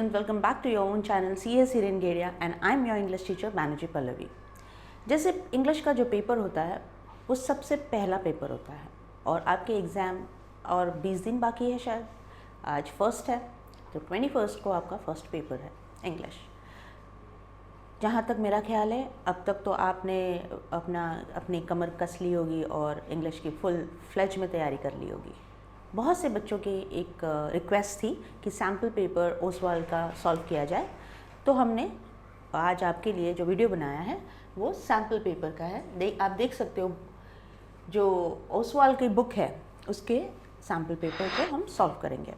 student, welcome back to your own channel CS Hiren Geria and I'm your English teacher Banerjee Pallavi। जैसे English का जो paper होता है वो सबसे पहला पेपर होता है और आपके एग्ज़ाम और 20 दिन बाकी है, शायद आज फर्स्ट है तो 21 को आपका फर्स्ट पेपर है इंग्लिश। जहाँ तक मेरा ख्याल है अब तक तो आपने अपनी कमर कस ली होगी और इंग्लिश की फुल फ्लेज में तैयारी कर ली होगी। बहुत से बच्चों की एक रिक्वेस्ट थी कि सैम्पल पेपर ओसवाल का सॉल्व किया जाए, तो हमने आज आपके लिए जो वीडियो बनाया है वो सैम्पल पेपर का है। आप देख सकते हो जो ओसवाल की बुक है उसके सैम्पल पेपर को हम सॉल्व करेंगे।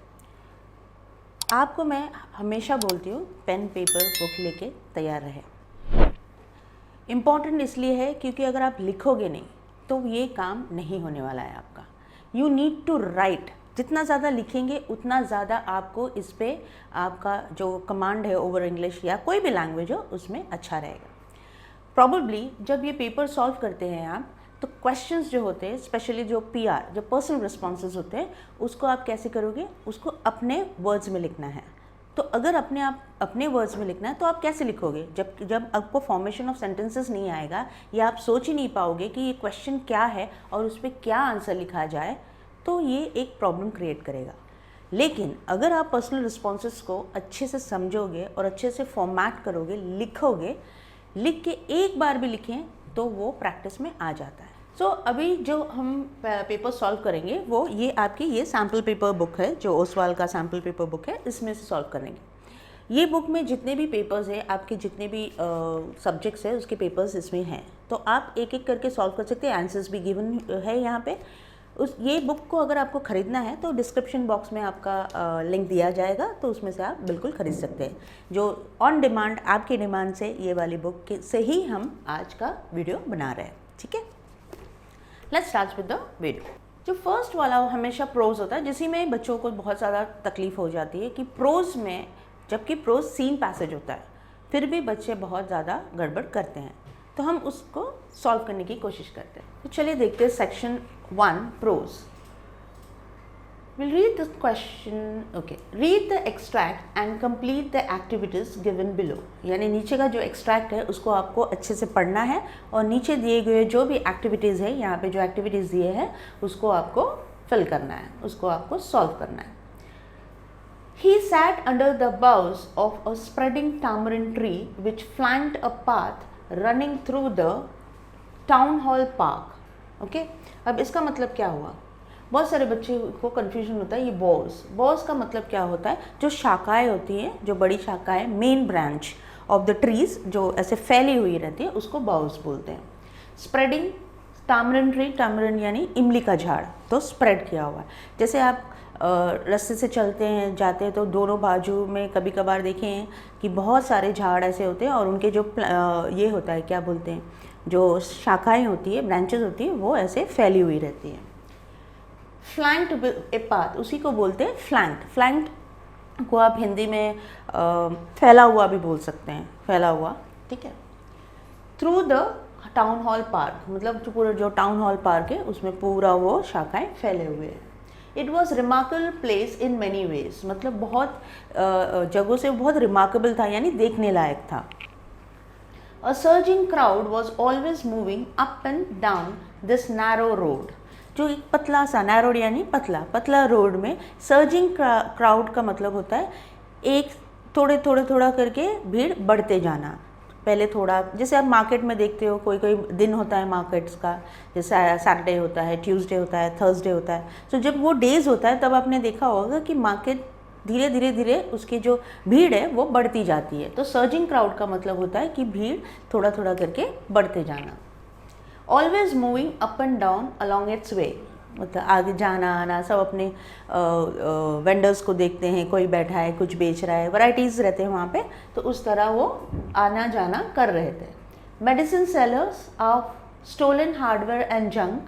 आपको मैं हमेशा बोलती हूँ पेन पेपर बुक लेके तैयार रहे। इम्पॉर्टेंट इसलिए है क्योंकि अगर आप लिखोगे नहीं तो ये काम नहीं होने वाला है आपका। You need to write. जितना ज़्यादा लिखेंगे उतना ज़्यादा आपको इस पर आपका जो कमांड है ओवर इंग्लिश या कोई भी लैंग्वेज हो उसमें अच्छा रहेगा। प्रॉबली जब ये पेपर सॉल्व करते हैं आप तो क्वेश्चंस जो होते हैं, स्पेशली जो PR जो पर्सनल रिस्पॉन्सेज होते हैं, उसको आप कैसे करोगे, उसको अपने वर्ड्स में लिखना है। तो अगर अपने वर्ड्स में लिखना है तो आप कैसे लिखोगे जब आपको फॉर्मेशन ऑफ सेंटेंसेस नहीं आएगा या आप सोच ही नहीं पाओगे कि ये क्वेश्चन क्या है और उस पर क्या आंसर लिखा जाए, तो ये एक प्रॉब्लम क्रिएट करेगा। लेकिन अगर आप पर्सनल रिस्पॉन्सेस को अच्छे से समझोगे और अच्छे से फॉर्मेट करोगे, लिखोगे, लिख के एक बार भी लिखें तो वो प्रैक्टिस में आ जाता है। अभी जो हम पेपर सॉल्व करेंगे वो ये आपकी ये सैम्पल पेपर बुक है, जो ओसवाल का सैम्पल पेपर बुक है, इसमें से सॉल्व करेंगे। ये बुक में जितने भी पेपर्स हैं, आपके जितने भी सब्जेक्ट्स हैं उसके पेपर्स इसमें हैं, तो आप एक एक करके सॉल्व कर सकते हैं। आंसर्स भी गिवन है यहाँ पे। ये बुक को अगर आपको ख़रीदना है तो डिस्क्रिप्शन बॉक्स में आपका लिंक दिया जाएगा, तो उसमें से आप बिल्कुल ख़रीद सकते हैं। जो ऑन डिमांड आपकी डिमांड से ये वाली बुक से ही हम आज का वीडियो बना रहे हैं, ठीक है। Let's start with the video. जो फर्स्ट वाला हमेशा प्रोज होता है, जिसी में बच्चों को बहुत ज़्यादा तकलीफ हो जाती है कि प्रोज में, जबकि प्रोज सीन पैसेज होता है, फिर भी बच्चे बहुत ज़्यादा गड़बड़ करते हैं, तो हम उसको सॉल्व करने की कोशिश करते हैं। तो चलिए देखते हैं section 1 prose. We'll read the question, okay. Read the extract and complete the activities given below. यानी नीचे का जो एक्सट्रैक्ट है उसको आपको अच्छे से पढ़ना है और नीचे दिए गए जो भी एक्टिविटीज़ है, यहाँ पे जो एक्टिविटीज़ दिए हैं उसको आपको फिल करना है, उसको आपको सॉल्व करना है। He sat under the boughs of a spreading tamarind tree which flanked a path running through the town hall park. Okay? अब इसका मतलब क्या हुआ? बहुत सारे बच्चे को कन्फ्यूजन होता है। ये बॉज का मतलब क्या होता है? जो शाखाएं होती हैं, जो बड़ी शाखाएं, main branch of the trees जो ऐसे फैली हुई रहती है, उसको बॉज बोलते हैं। स्प्रेडिंग टामरिन ट्री, टामरिन यानी इमली का झाड़, तो स्प्रेड किया हुआ है। जैसे आप रास्ते से चलते हैं, जाते हैं, तो दोनों बाजू में कभी कभार देखें कि बहुत सारे झाड़ ऐसे होते हैं और उनके जो ये होता है, क्या बोलते हैं, जो शाखाएँ होती है, ब्रांचेज होती है, वो ऐसे फैली हुई रहती हैं। फ्लैंक्ड ए पाथ, उसी को बोलते हैं फ्लैंक्ड। फ्लैंक्ड को आप हिंदी में फैला हुआ भी बोल सकते हैं, फैला हुआ, ठीक है। Through the town hall park, मतलब जो पूरा जो टाउन हॉल पार्क है उसमें पूरा वो शाखाएं फैले हुए हैं। It was remarkable place in many veg, मतलब बहुत जगहों से बहुत रिमार्केबल था, यानी देखने लायक था। A surging crowd was always moving up and down this narrow road, जो एक पतला सा, नैरोड यानी पतला रोड में सर्जिंग क्राउड का मतलब होता है एक थोड़ा करके भीड़ बढ़ते जाना। पहले थोड़ा, जैसे आप मार्केट में देखते हो, कोई दिन होता है मार्केट्स का, जैसे सैटरडे होता है, ट्यूसडे होता है, थर्सडे होता है। तो जब वो डेज होता है तब आपने देखा होगा कि मार्केट धीरे उसकी जो भीड़ है वो बढ़ती जाती है। तो सर्जिंग क्राउड का मतलब होता है कि भीड़ थोड़ा करके बढ़ते जाना। Always moving up and down along its way, मतलब आगे जाना आना, सब अपने वेंडर्स को देखते हैं, कोई बैठा है कुछ बेच रहा है, वैराइटीज़ रहते हैं वहाँ पे, तो उस तरह वो आना जाना कर रहे थे। Medicine sellers of stolen hardware and junk,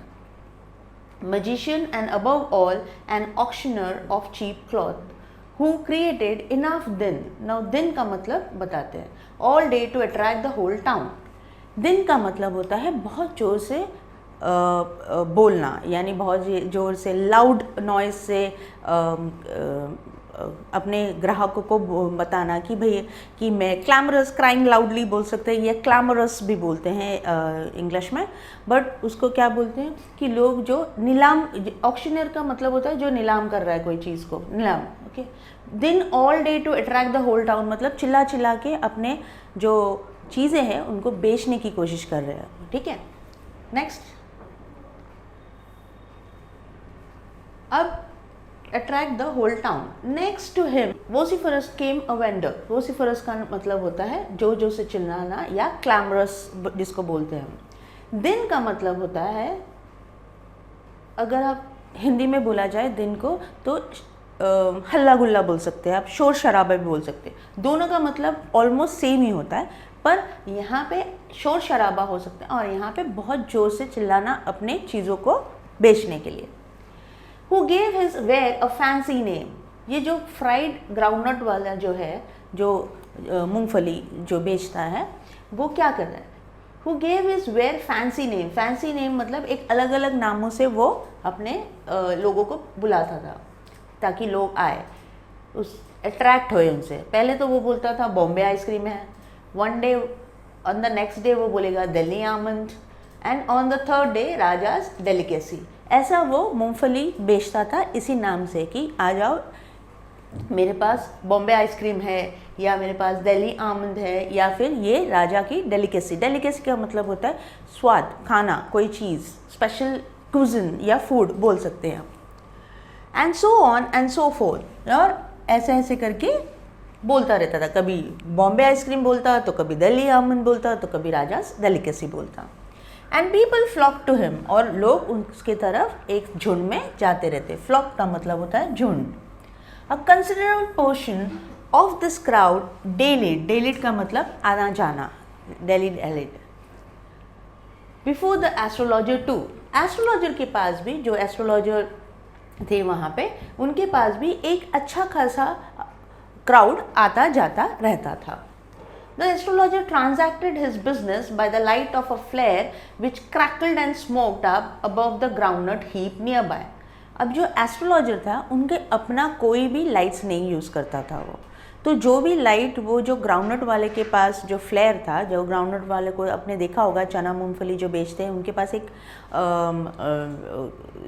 magician and above all an auctioneer of cheap cloth who created enough din, now din का मतलब बताते हैं, all day to attract the whole town। दिन का मतलब होता है बहुत ज़ोर से बोलना, यानी बहुत ज़ोर से लाउड नॉइज़ से अपने ग्राहकों को बताना कि भाई कि मैं क्लैमरस, क्राइंग लाउडली बोल सकते हैं, या क्लैमरस भी बोलते हैं इंग्लिश में, बट उसको क्या बोलते हैं कि लोग जो नीलाम, ऑक्शनियर का मतलब होता है जो नीलाम कर रहा है कोई चीज़ को, नीलाम, okay. Din all day to attract the whole town, मतलब चिल्ला चिल्ला के अपने जो चीज़ें हैं उनको बेचने की कोशिश कर रहे हैं, ठीक है। नेक्स्ट, अब attract the whole town. Next to him, vociferous came a vendor. vociferous का मतलब होता है जो से चिल्लाना, या clamorous जिसको बोलते हैं हम। दिन का मतलब होता है, अगर आप हिंदी में बोला जाए दिन को तो हल्ला गुल्ला बोल सकते हैं आप, शोर शराबा भी बोल सकते हैं। दोनों का मतलब ऑलमोस्ट सेम ही होता है, पर यहाँ पे शोर शराबा हो सकता है और यहाँ पे बहुत जोर से चिल्लाना अपने चीज़ों को बेचने के लिए। Who gave his ware a fancy name? ये जो फ्राइड ग्राउंडनट वाला जो है, जो मूंगफली जो बेचता है, वो क्या कर रहा है? Who gave his ware fancy name? fancy name मतलब एक अलग अलग नामों से वो अपने लोगों को बुलाता था ताकि लोग आए, उस अट्रैक्ट होए उनसे। पहले तो वो बोलता था बॉम्बे आइसक्रीम है, one day on the next day वो बोलेगा Delhi almond, and on the third day rajas delicacy. ऐसा वो मूंगफली बेचता था इसी नाम से कि आ जाओ मेरे पास बॉम्बे आइसक्रीम है, या मेरे पास दिल्ली आमंड है, या फिर ये राजा की डेलिकेसी। डेलिकेसी का मतलब होता है स्वाद, खाना, कोई चीज़, स्पेशल कुजिन या फूड बोल सकते हैं। And so on and so fourth, और ऐसे ऐसे करके बोलता रहता था, कभी बॉम्बे आइसक्रीम बोलता तो कभी दिल्ली आमंड बोलता तो कभी राजाज डेलिकेसी बोलता। And people flock to him, और लोग उसके तरफ एक झुंड में जाते रहते। फ्लॉक का मतलब होता है झुंड। A considerable portion of this crowd dallied, dallied का मतलब आना जाना, dallied allied before the astrologer to. Astrologer के पास भी, जो एस्ट्रोलॉजर थे वहाँ पे, उनके पास भी एक अच्छा खासा क्राउड आता जाता रहता था। The astrologer transacted his business by the light of a flare which crackled and smoked up above the groundnut heap nearby. अब जो एस्ट्रोलॉजर था उनके अपना कोई भी लाइट्स नहीं यूज़ करता था वो, तो जो भी लाइट वो जो ग्राउंडनट वाले के पास जो फ्लेयर था, जो ग्राउंडनट वाले को आपने देखा होगा चना मूंगफली जो बेचते हैं उनके पास एक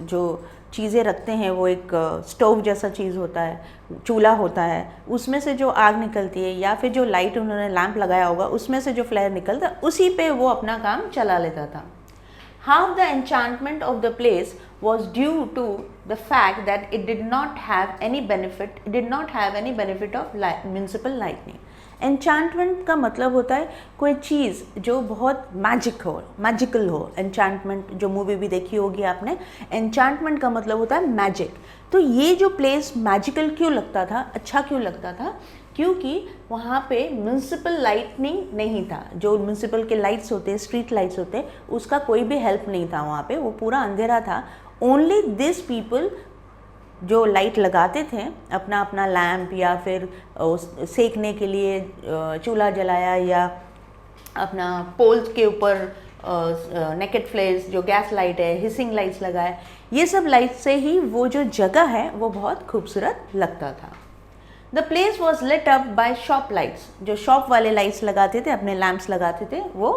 जो चीज़ें रखते हैं वो एक स्टोव जैसा चीज़ होता है, चूल्हा होता है, उसमें से जो आग निकलती है, या फिर जो लाइट उन्होंने लैंप लगाया होगा उसमें से जो फ्लेयर निकलता है, उसी पे वो अपना काम चला लेता था। Half the enchantment of the place was due to the fact that it did not have any benefit of municipal lightning. Enchantment का मतलब होता है कोई चीज़ जो बहुत मैजिकल हो। Enchantment जो मूवी भी देखी होगी आपने, Enchantment का मतलब होता है मैजिक। तो ये जो प्लेस मैजिकल क्यों लगता था, अच्छा क्यों लगता था, क्योंकि वहाँ पे म्यूनसिपल लाइटनिंग नहीं था। जो म्यूनसिपल के लाइट्स होते हैं, स्ट्रीट लाइट्स होते हैं, उसका कोई भी हेल्प नहीं था वहाँ पे, वो पूरा अंधेरा था। ओनली दिस पीपल जो लाइट लगाते थे, अपना अपना लैम्प या फिर सेकने के लिए चूल्हा जलाया, या अपना पोल्स के ऊपर नेकेड फ्लेयर्स जो गैस लाइट है, हिसिंग लाइट्स लगाए, ये सब लाइट से ही वो जो जगह है वो बहुत खूबसूरत लगता था। The place was lit up by shop lights, जो शॉप वाले लाइट्स लगाते थे, अपने लैम्प्स लगाते थे वो।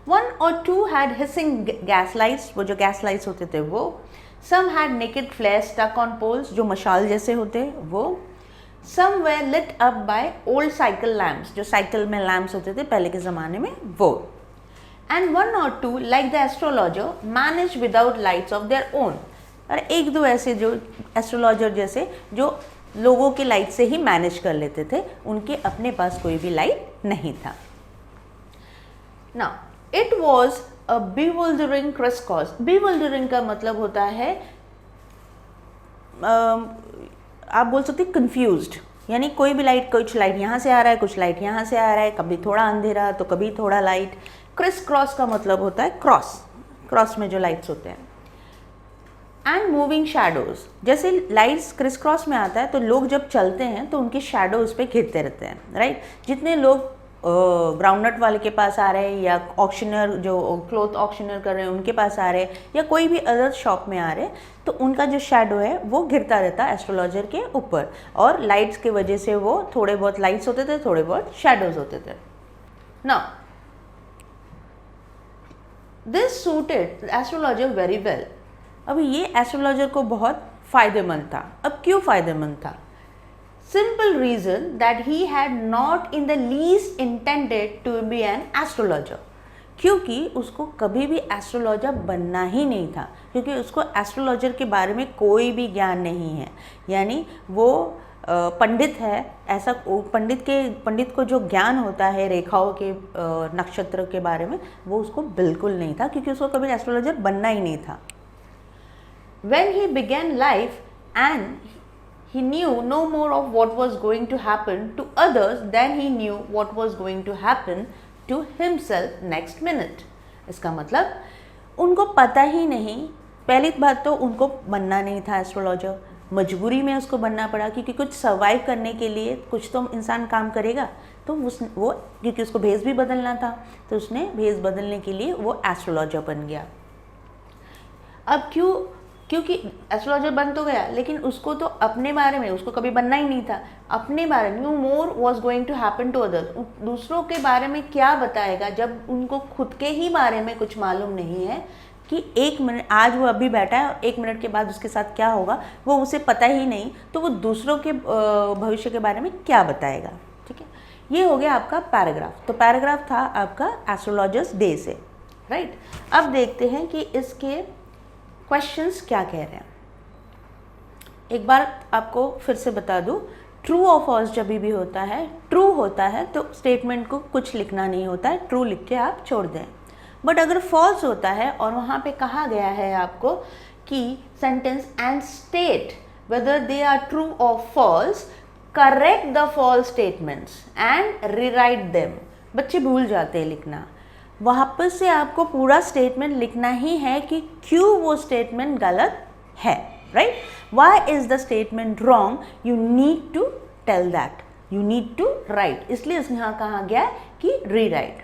1 or 2 had hissing gas lights, वो जो गैस लाइट्स होते थे वो। Some had naked flares stuck on poles, जो मशाल जैसे होते वो। Some were lit up by old cycle lamps, जो साइकिल में लैम्प्स होते थे पहले के ज़माने में वो। And 1 or 2, like the astrologer, managed without lights of their own. और एक दो ऐसे जो एस्ट्रोलॉजर जैसे जो लोगों के लाइट से ही मैनेज कर लेते थे, उनके अपने पास कोई भी लाइट नहीं था। Now, it was a bewildering crisscross. bewildering का मतलब होता है आप बोल सकते हैं confused, यानी कोई भी लाइट, कुछ लाइट यहाँ से आ रहा है, कुछ लाइट यहाँ से आ रहा है, कभी थोड़ा अंधेरा तो कभी थोड़ा लाइट। क्रिस क्रॉस का मतलब होता है क्रॉस में जो लाइट्स होते हैं। एंड मूविंग शैडोज, जैसे लाइट्स क्रिस क्रॉस में आता है तो लोग जब चलते हैं तो उनके शैडो उस पर घिरते रहते हैं, राइट। जितने लोग ग्राउंडनट वाले के पास आ रहे हैं, या ऑक्शनर जो क्लॉथ ऑक्शनर कर रहे हैं उनके पास आ रहे हैं, या कोई भी अदर शॉप में आ रहे हैं, तो उनका जो शैडो है वो गिरता रहता है एस्ट्रोलॉजर के ऊपर, और लाइट्स की वजह से वो थोड़े बहुत लाइट्स होते थे, थोड़े बहुत शैडोज होते थे। Now this suited astrologer very well. अभी ये एस्ट्रोलॉजर को बहुत फ़ायदेमंद था। अब क्यों फ़ायदेमंद था? Simple reason that he had not in the least intended to be an astrologer, क्योंकि उसको कभी भी एस्ट्रोलॉजर बनना ही नहीं था, क्योंकि उसको एस्ट्रोलॉजर के बारे में कोई भी ज्ञान नहीं है। यानी वो पंडित है, ऐसा पंडित को जो ज्ञान होता है रेखाओं के नक्षत्र के बारे में, वो उसको बिल्कुल नहीं था, क्योंकि उसको कभी एस्ट्रोलॉजर बनना ही नहीं था। When he began life and he knew no more of what was going to happen to others than he knew what was going to happen to himself next minute. इसका मतलब उनको पता ही नहीं, पहली बात तो उनको बनना नहीं था एस्ट्रोलॉजर, मजबूरी में उसको बनना पड़ा, क्योंकि कुछ सर्वाइव करने के लिए कुछ तो इंसान काम करेगा, तो वो क्योंकि उसको भेष भी बदलना था, तो उसने भेष बदलने के लिए वो एस्ट्रोलॉजर बन गया। अब क्योंकि एस्ट्रोलॉजर बन तो गया, लेकिन उसको तो अपने बारे में उसको कभी बनना ही नहीं था। अपने बारे में no more was going to happen to others, दूसरों के बारे में क्या बताएगा जब उनको खुद के ही बारे में कुछ मालूम नहीं है कि 1 मिनट आज वो अभी बैठा है, 1 मिनट के बाद उसके साथ क्या होगा वो उसे पता ही नहीं, तो वो दूसरों के भविष्य के बारे में क्या बताएगा। ठीक है, ये हो गया आपका पैराग्राफ। तो पैराग्राफ था आपका एस्ट्रोलॉजर्स डे से, राइट। अब देखते हैं कि इसके क्वेश्चंस क्या कह रहे हैं। एक बार आपको फिर से बता दूं, ट्रू और फॉल्स जब भी होता है, ट्रू होता है तो स्टेटमेंट को कुछ लिखना नहीं होता है, ट्रू लिख के आप छोड़ दें। बट अगर फॉल्स होता है और वहाँ पे कहा गया है आपको कि sentence and state whether they are true और false, correct the false statements and rewrite them. बच्चे भूल जाते हैं लिखना, वापस से आपको पूरा स्टेटमेंट लिखना ही है कि क्यों वो स्टेटमेंट गलत है, right. Why is the statement wrong, you need to tell that, you need to write, इसलिए यहाँ कहा गया कि रीराइट।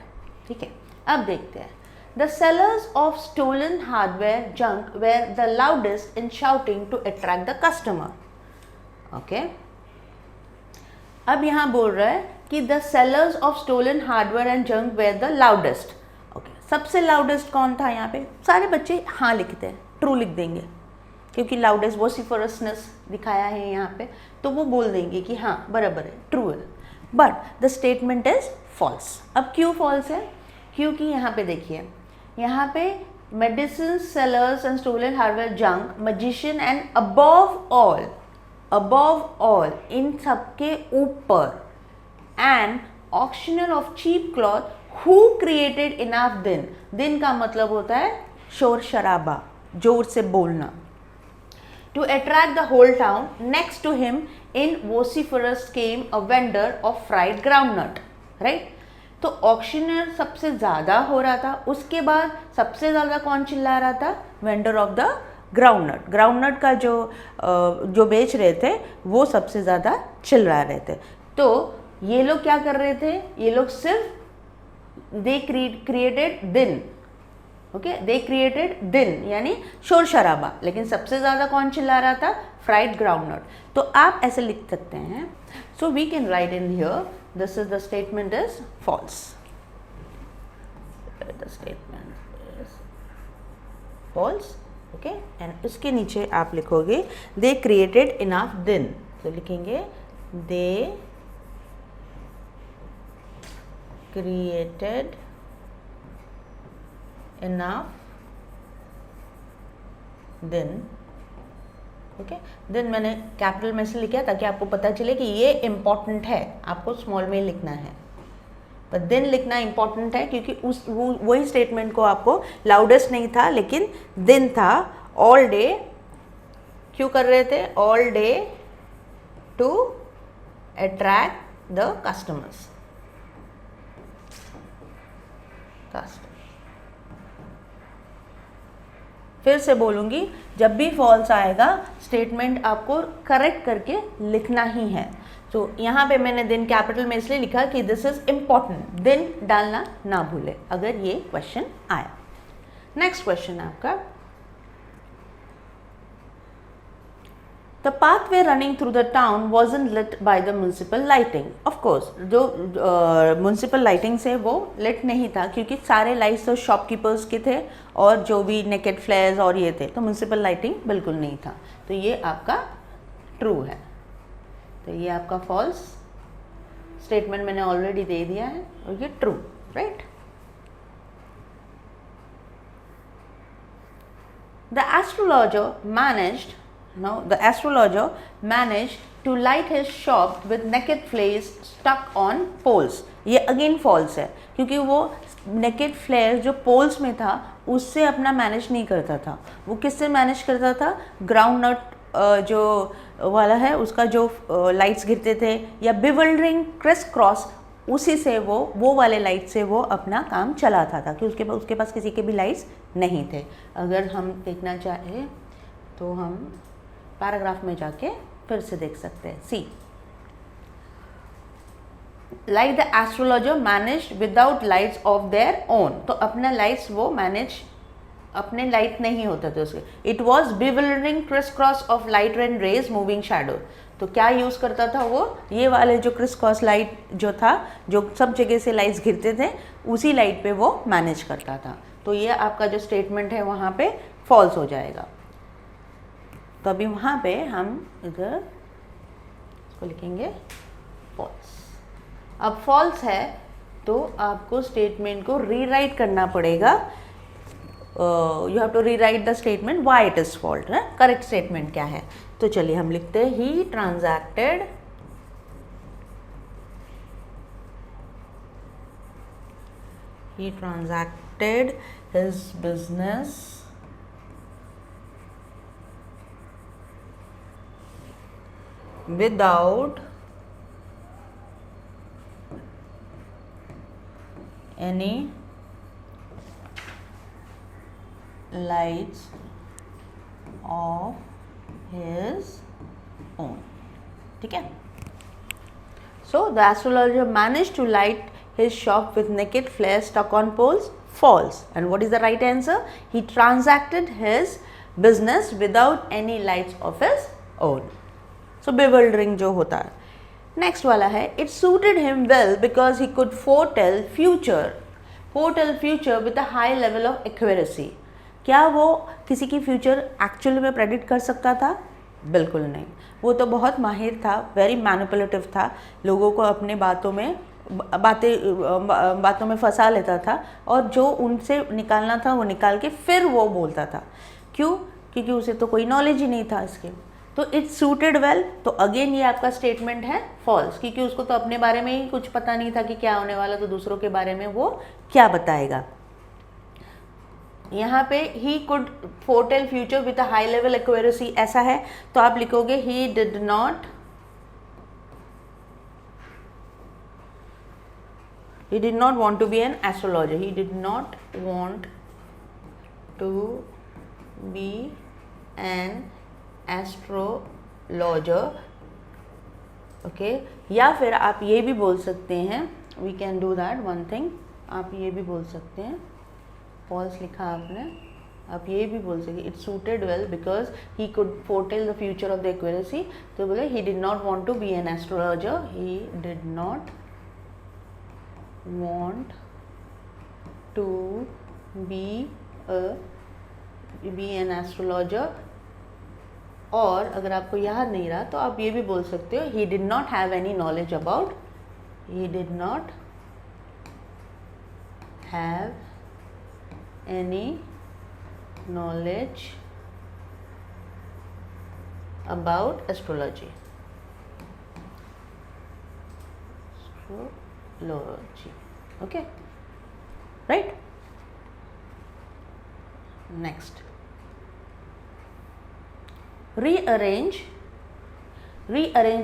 ठीक है, अब देखते हैं। The sellers of stolen hardware junk were the loudest in shouting to attract the customer. Okay, अब यहाँ बोल रहा है कि the sellers of stolen hardware and junk were the loudest. सबसे लाउडेस्ट कौन था यहाँ पे? सारे बच्चे हाँ लिखते हैं, ट्रू लिख देंगे, क्योंकि लाउडेस्ट वोसिफरसनेस दिखाया है यहाँ पे, तो वो बोल देंगे कि हाँ बराबर है, ट्रू है। But the statement is false. अब क्यों फॉल्स है? क्योंकि यहाँ पे देखिए, यहाँ पे medicine sellers and stolen hardware junk, magician and above all इन सबके ऊपर, and auctioneer of cheap cloth Who created enough दिन? दिन का मतलब होता है शोर शराबा, जोर से बोलना। To attract the whole town, next to him in vociferous came a vendor of fried groundnut, right? तो ऑक्शनर सबसे ज़्यादा हो रहा था, उसके बाद सबसे ज़्यादा कौन चिल्ला रहा था? Vendor of the groundnut. Groundnut का जो बेच रहे थे वो सबसे ज़्यादा चिल्ला रहे थे। तो ये लोग क्या कर रहे थे? ये लोग सिर्फ they created दिन, ओके, they created दिन यानी शोर शराबा, लेकिन सबसे ज़्यादा कौन चिल्ला रहा था? Fried groundnut. तो आप ऐसे लिख सकते हैं, so we can write in here, this is the statement is false, the statement is false, okay. And इसके नीचे आप लिखोगे they created enough दिन, तो लिखेंगे they created enough दिन, ओके। दिन मैंने कैपिटल में से लिखा ताकि आपको पता चले कि ये इम्पॉर्टेंट है, आपको स्मॉल में लिखना है, पर दिन लिखना इम्पॉर्टेंट है क्योंकि वही स्टेटमेंट को आपको लाउडेस्ट नहीं था लेकिन दिन था। ऑल डे क्यों कर रहे थे? All day to attract the customers. फिर से बोलूंगी, जब भी फॉल्स आएगा स्टेटमेंट आपको करेक्ट करके लिखना ही है। तो यहाँ पे मैंने देन कैपिटल में इसलिए लिखा कि दिस इज इम्पॉर्टेंट, देन डालना ना भूले अगर ये क्वेश्चन आया। नेक्स्ट क्वेश्चन है आपका, the pathway running through the town wasn't lit by the municipal lighting. Of course, जो म्यूनसिपल लाइटिंग से वो लिट नहीं था क्योंकि सारे लाइट्स तो शॉपकीपर्स के थे और जो भी नेकेड फ्लेयर्स और ये थे, तो म्यूनसिपल लाइटिंग बिल्कुल नहीं था। तो ये आपका ट्रू है, तो ये आपका फॉल्स स्टेटमेंट मैंने ऑलरेडी दे दिया है और ये true, right. The astrologer managed Now, the astrologer managed to light his shop with naked flares stuck on poles. ये again false है क्योंकि वो naked flare जो poles में था उससे अपना मैनेज नहीं करता था। वो किससे मैनेज करता था? ग्राउंड नट जो वाला है उसका जो लाइट्स गिरते थे, या बिवल्डरिंग क्रिस क्रॉस, उसी से वो वाले लाइट से वो अपना काम चलाता था कि उसके पास किसी के भी लाइट्स नहीं थे। अगर हम देखना चाहें तो हम पैराग्राफ में जाके फिर से देख सकते हैं। See, like the astrologer manage without lights of their own, तो अपना लाइट्स वो मैनेज, अपने लाइट नहीं होते थे उसके। It was bewildering criss cross of light and rays moving shadow, तो क्या यूज़ करता था वो? ये वाले जो क्रिस क्रॉस लाइट जो था, जो सब जगह से लाइट्स गिरते थे, उसी लाइट पे वो मैनेज करता था। तो ये आपका जो स्टेटमेंट है वहाँ पे फॉल्स हो जाएगा। तो अभी वहाँ पे हम इधर इसको लिखेंगे फॉल्स। अब फॉल्स है तो आपको स्टेटमेंट को रीराइट करना पड़ेगा। You have to rewrite the statement why it is false. है करेक्ट स्टेटमेंट क्या है? तो चलिए हम लिखते हैं he transacted his business without any lights of his own। ठीक है। So the astrologer managed to light his shop with naked flares stuck on poles। False। And what is the right answer? He transacted his business without any lights of his own। So bewildering जो होता है। Next वाला है, it suited him well because he could foretell future with a high level of accuracy. क्या वो किसी की future actual में प्रेडिक्ट कर सकता था? बिल्कुल नहीं। वो तो बहुत माहिर था, वेरी मैनिपुलेटिव था, लोगों को अपने बातों में फंसा लेता था और जो उनसे निकालना था वो निकाल के फिर वो बोलता था। क्यों? क्योंकि उसे तो कोई नॉलेज ही नहीं था इसके। तो इट सूटेड वेल, तो अगेन ये आपका स्टेटमेंट है फॉल्स, क्योंकि उसको तो अपने बारे में ही कुछ पता नहीं था कि क्या होने वाला, तो दूसरों के बारे में वो क्या बताएगा। यहाँ पे he could foretell future with a high level accuracy ऐसा है, तो आप लिखोगे he did not want to be an astrologer. He did not want to be an astrologer. Okay, या फिर आप ये भी बोल सकते हैं, we can do that one thing, आप ये भी बोल सकते हैं, फॉल्स लिखा आपने, आप ये भी बोल सकते, it suited well because he could foretell the future of the accuracy. तो बोले he did not want to be an astrologer, he did not want to be an astrologer. और अगर आपको याद नहीं रहा तो आप ये भी बोल सकते हो, ही did not have any knowledge about, he did not have any knowledge about astrology. Okay, right. Next, rearrange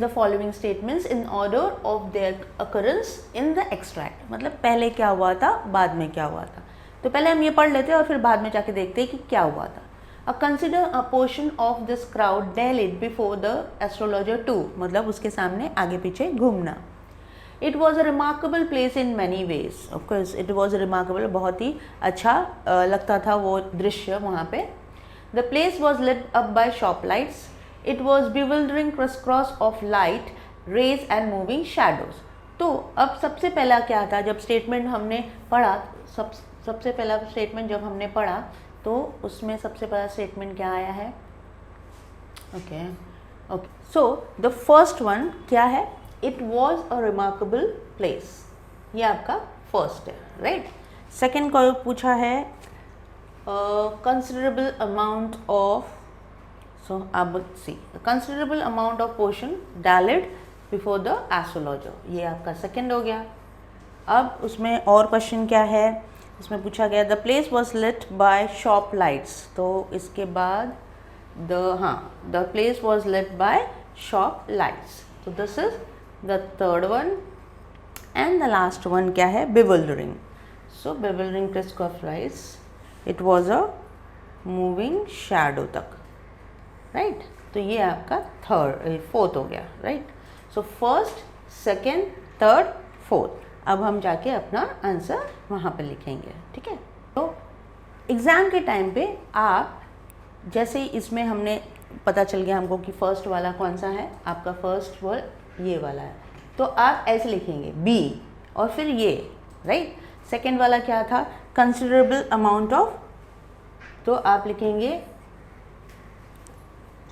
the following statements in order of their occurrence in the extract। मतलब पहले क्या हुआ था, बाद में क्या हुआ था। तो पहले हम ये पढ़ लेते हैं और फिर बाद में जाके देखते हैं कि क्या हुआ था। Consider a portion of this crowd dallied before the astrologer too, मतलब उसके सामने आगे पीछे घूमना. It was a remarkable place in many ways. Of course it was remarkable, बहुत ही अच्छा लगता था वो दृश्य वहाँ पे. The place was lit up by shop lights. It was bewildering crisscross of light rays and moving shadows. तो अब सबसे पहला क्या था, जब स्टेटमेंट हमने पढ़ा, सबसे पहला स्टेटमेंट जब हमने पढ़ा तो उसमें सबसे पहला स्टेटमेंट क्या आया है? Okay, so the first one क्या है? It was a remarkable place. ये आपका फर्स्ट है, राइट. सेकेंड को पूछा है कंसिडरेबल अमाउंट ऑफ, सो अब see considerable amount of portion dallied before the astrologer. ये आपका सेकेंड हो गया. अब उसमें और क्वेश्चन क्या है, इसमें पूछा गया the place was lit by shop lights. तो इसके बाद the place was lit by shop lights. तो this is the third one. And the last one क्या है? bewildering. सो bewildering crisscross lights, it was a moving shadow तक, right. तो ये आपका फोर्थ हो गया, right. So first, second, third, fourth. अब हम जाके अपना आंसर वहाँ पे लिखेंगे, ठीक है. तो एग्ज़ाम के टाइम पे आप जैसे ही इसमें हमने पता चल गया हमको कि फर्स्ट वाला कौन सा है, आपका फर्स्ट वर्ड ये वाला है, तो आप ऐसे लिखेंगे बी और फिर ये, राइट. सेकेंड वाला क्या था? कंसिडरेबल अमाउंट ऑफ, तो आप लिखेंगे,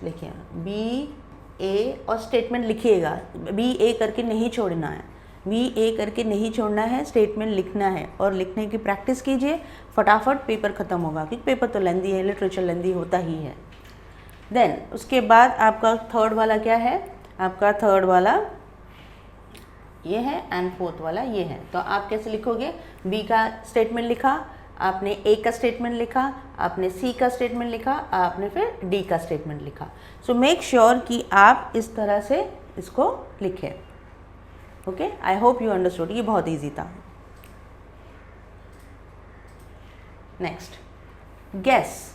लिखिए बी ए और स्टेटमेंट लिखिएगा. बी ए करके नहीं छोड़ना है, बी ए करके नहीं छोड़ना है, स्टेटमेंट लिखना है और लिखने की प्रैक्टिस कीजिए. फटाफट पेपर ख़त्म होगा क्योंकि पेपर तो लेंदी है, लिटरेचर लेंदी होता ही है. देन उसके बाद आपका थर्ड वाला क्या है? आपका थर्ड वाला ये है एंड फोर्थ वाला ये है. तो आप कैसे लिखोगे? बी का स्टेटमेंट लिखा, आपने ए का स्टेटमेंट लिखा, आपने सी का स्टेटमेंट लिखा, आपने फिर डी का स्टेटमेंट लिखा. सो मेक श्योर कि आप इस तरह से इसको लिखें. Okay, I hope you understood. ये बहुत ईजी था. Next, guess.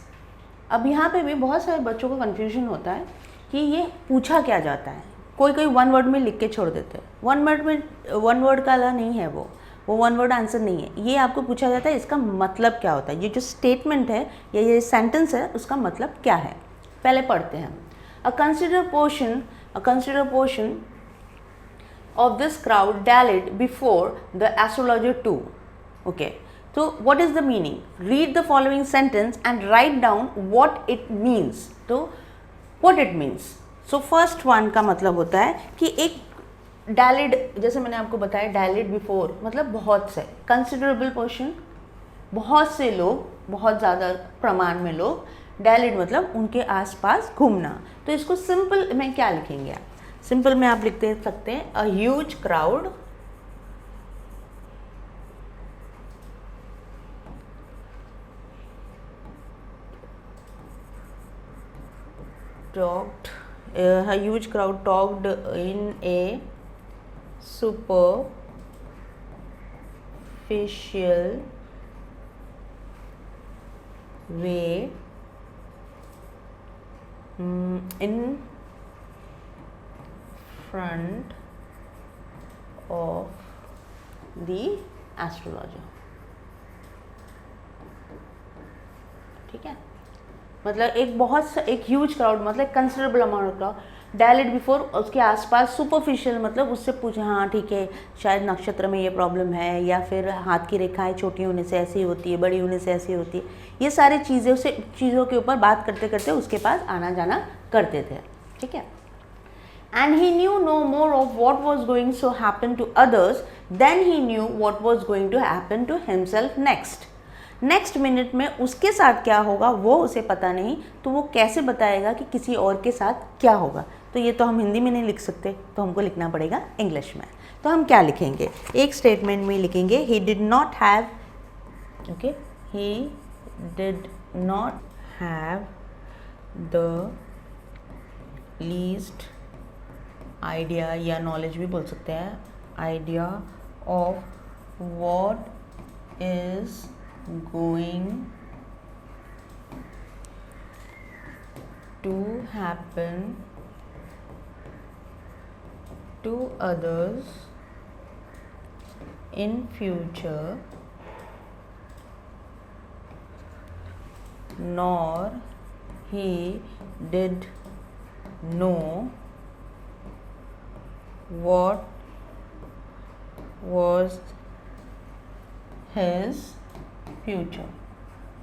अब यहाँ पे भी बहुत सारे बच्चों को कन्फ्यूजन होता है कि ये पूछा क्या जाता है. कोई कोई वन वर्ड में लिख के छोड़ देते हैं. वन वर्ड का नहीं है वो वन वर्ड आंसर नहीं है. ये आपको पूछा जाता है इसका मतलब क्या होता है. ये जो स्टेटमेंट है या ये सेंटेंस है उसका मतलब क्या है. पहले पढ़ते हैं. A consider portion of this crowd dallied before the astrologer too. Okay, so what is the meaning? Read the following sentence and write down what it means. तो what it means. So first one का मतलब होता है कि एक dallied, जैसे मैंने आपको बताया dallied before मतलब बहुत से, considerable portion बहुत से लोग, बहुत ज़्यादा प्रमाण में लोग, dallied मतलब उनके आसपास घूमना. तो इसको सिंपल में क्या लिखेंगे आप? सिंपल में आप लिखते सकते हैं a huge crowd talked in a superficial way in front of the astrologer. ठीक है, मतलब एक ह्यूज क्राउड मतलब कंसिडरेबल अमाउंट का dallied बिफोर, उसके आसपास सुपरफिशियल मतलब उससे पूछे हाँ ठीक है शायद नक्षत्र में ये प्रॉब्लम है, या फिर हाथ की रेखाएं छोटी होने से ऐसी होती है, बड़ी होने से ऐसी होती है. ये सारी चीज़ों के ऊपर बात करते करते उसके पास आना जाना करते थे. ठीक है. And he knew no more of what was going to happen to others than he knew what was going to happen to himself next. Next minute में उसके साथ क्या होगा वो उसे पता नहीं, तो वो कैसे बताएगा कि किसी और के साथ क्या होगा. तो ये तो हम हिंदी में नहीं लिख सकते, तो हमको लिखना पड़ेगा इंग्लिश में. तो हम क्या लिखेंगे? एक स्टेटमेंट में लिखेंगे he did not have the least idea या नॉलेज भी बोल सकते हैं, idea of what is going to happen to others in future, nor he did know what was his future.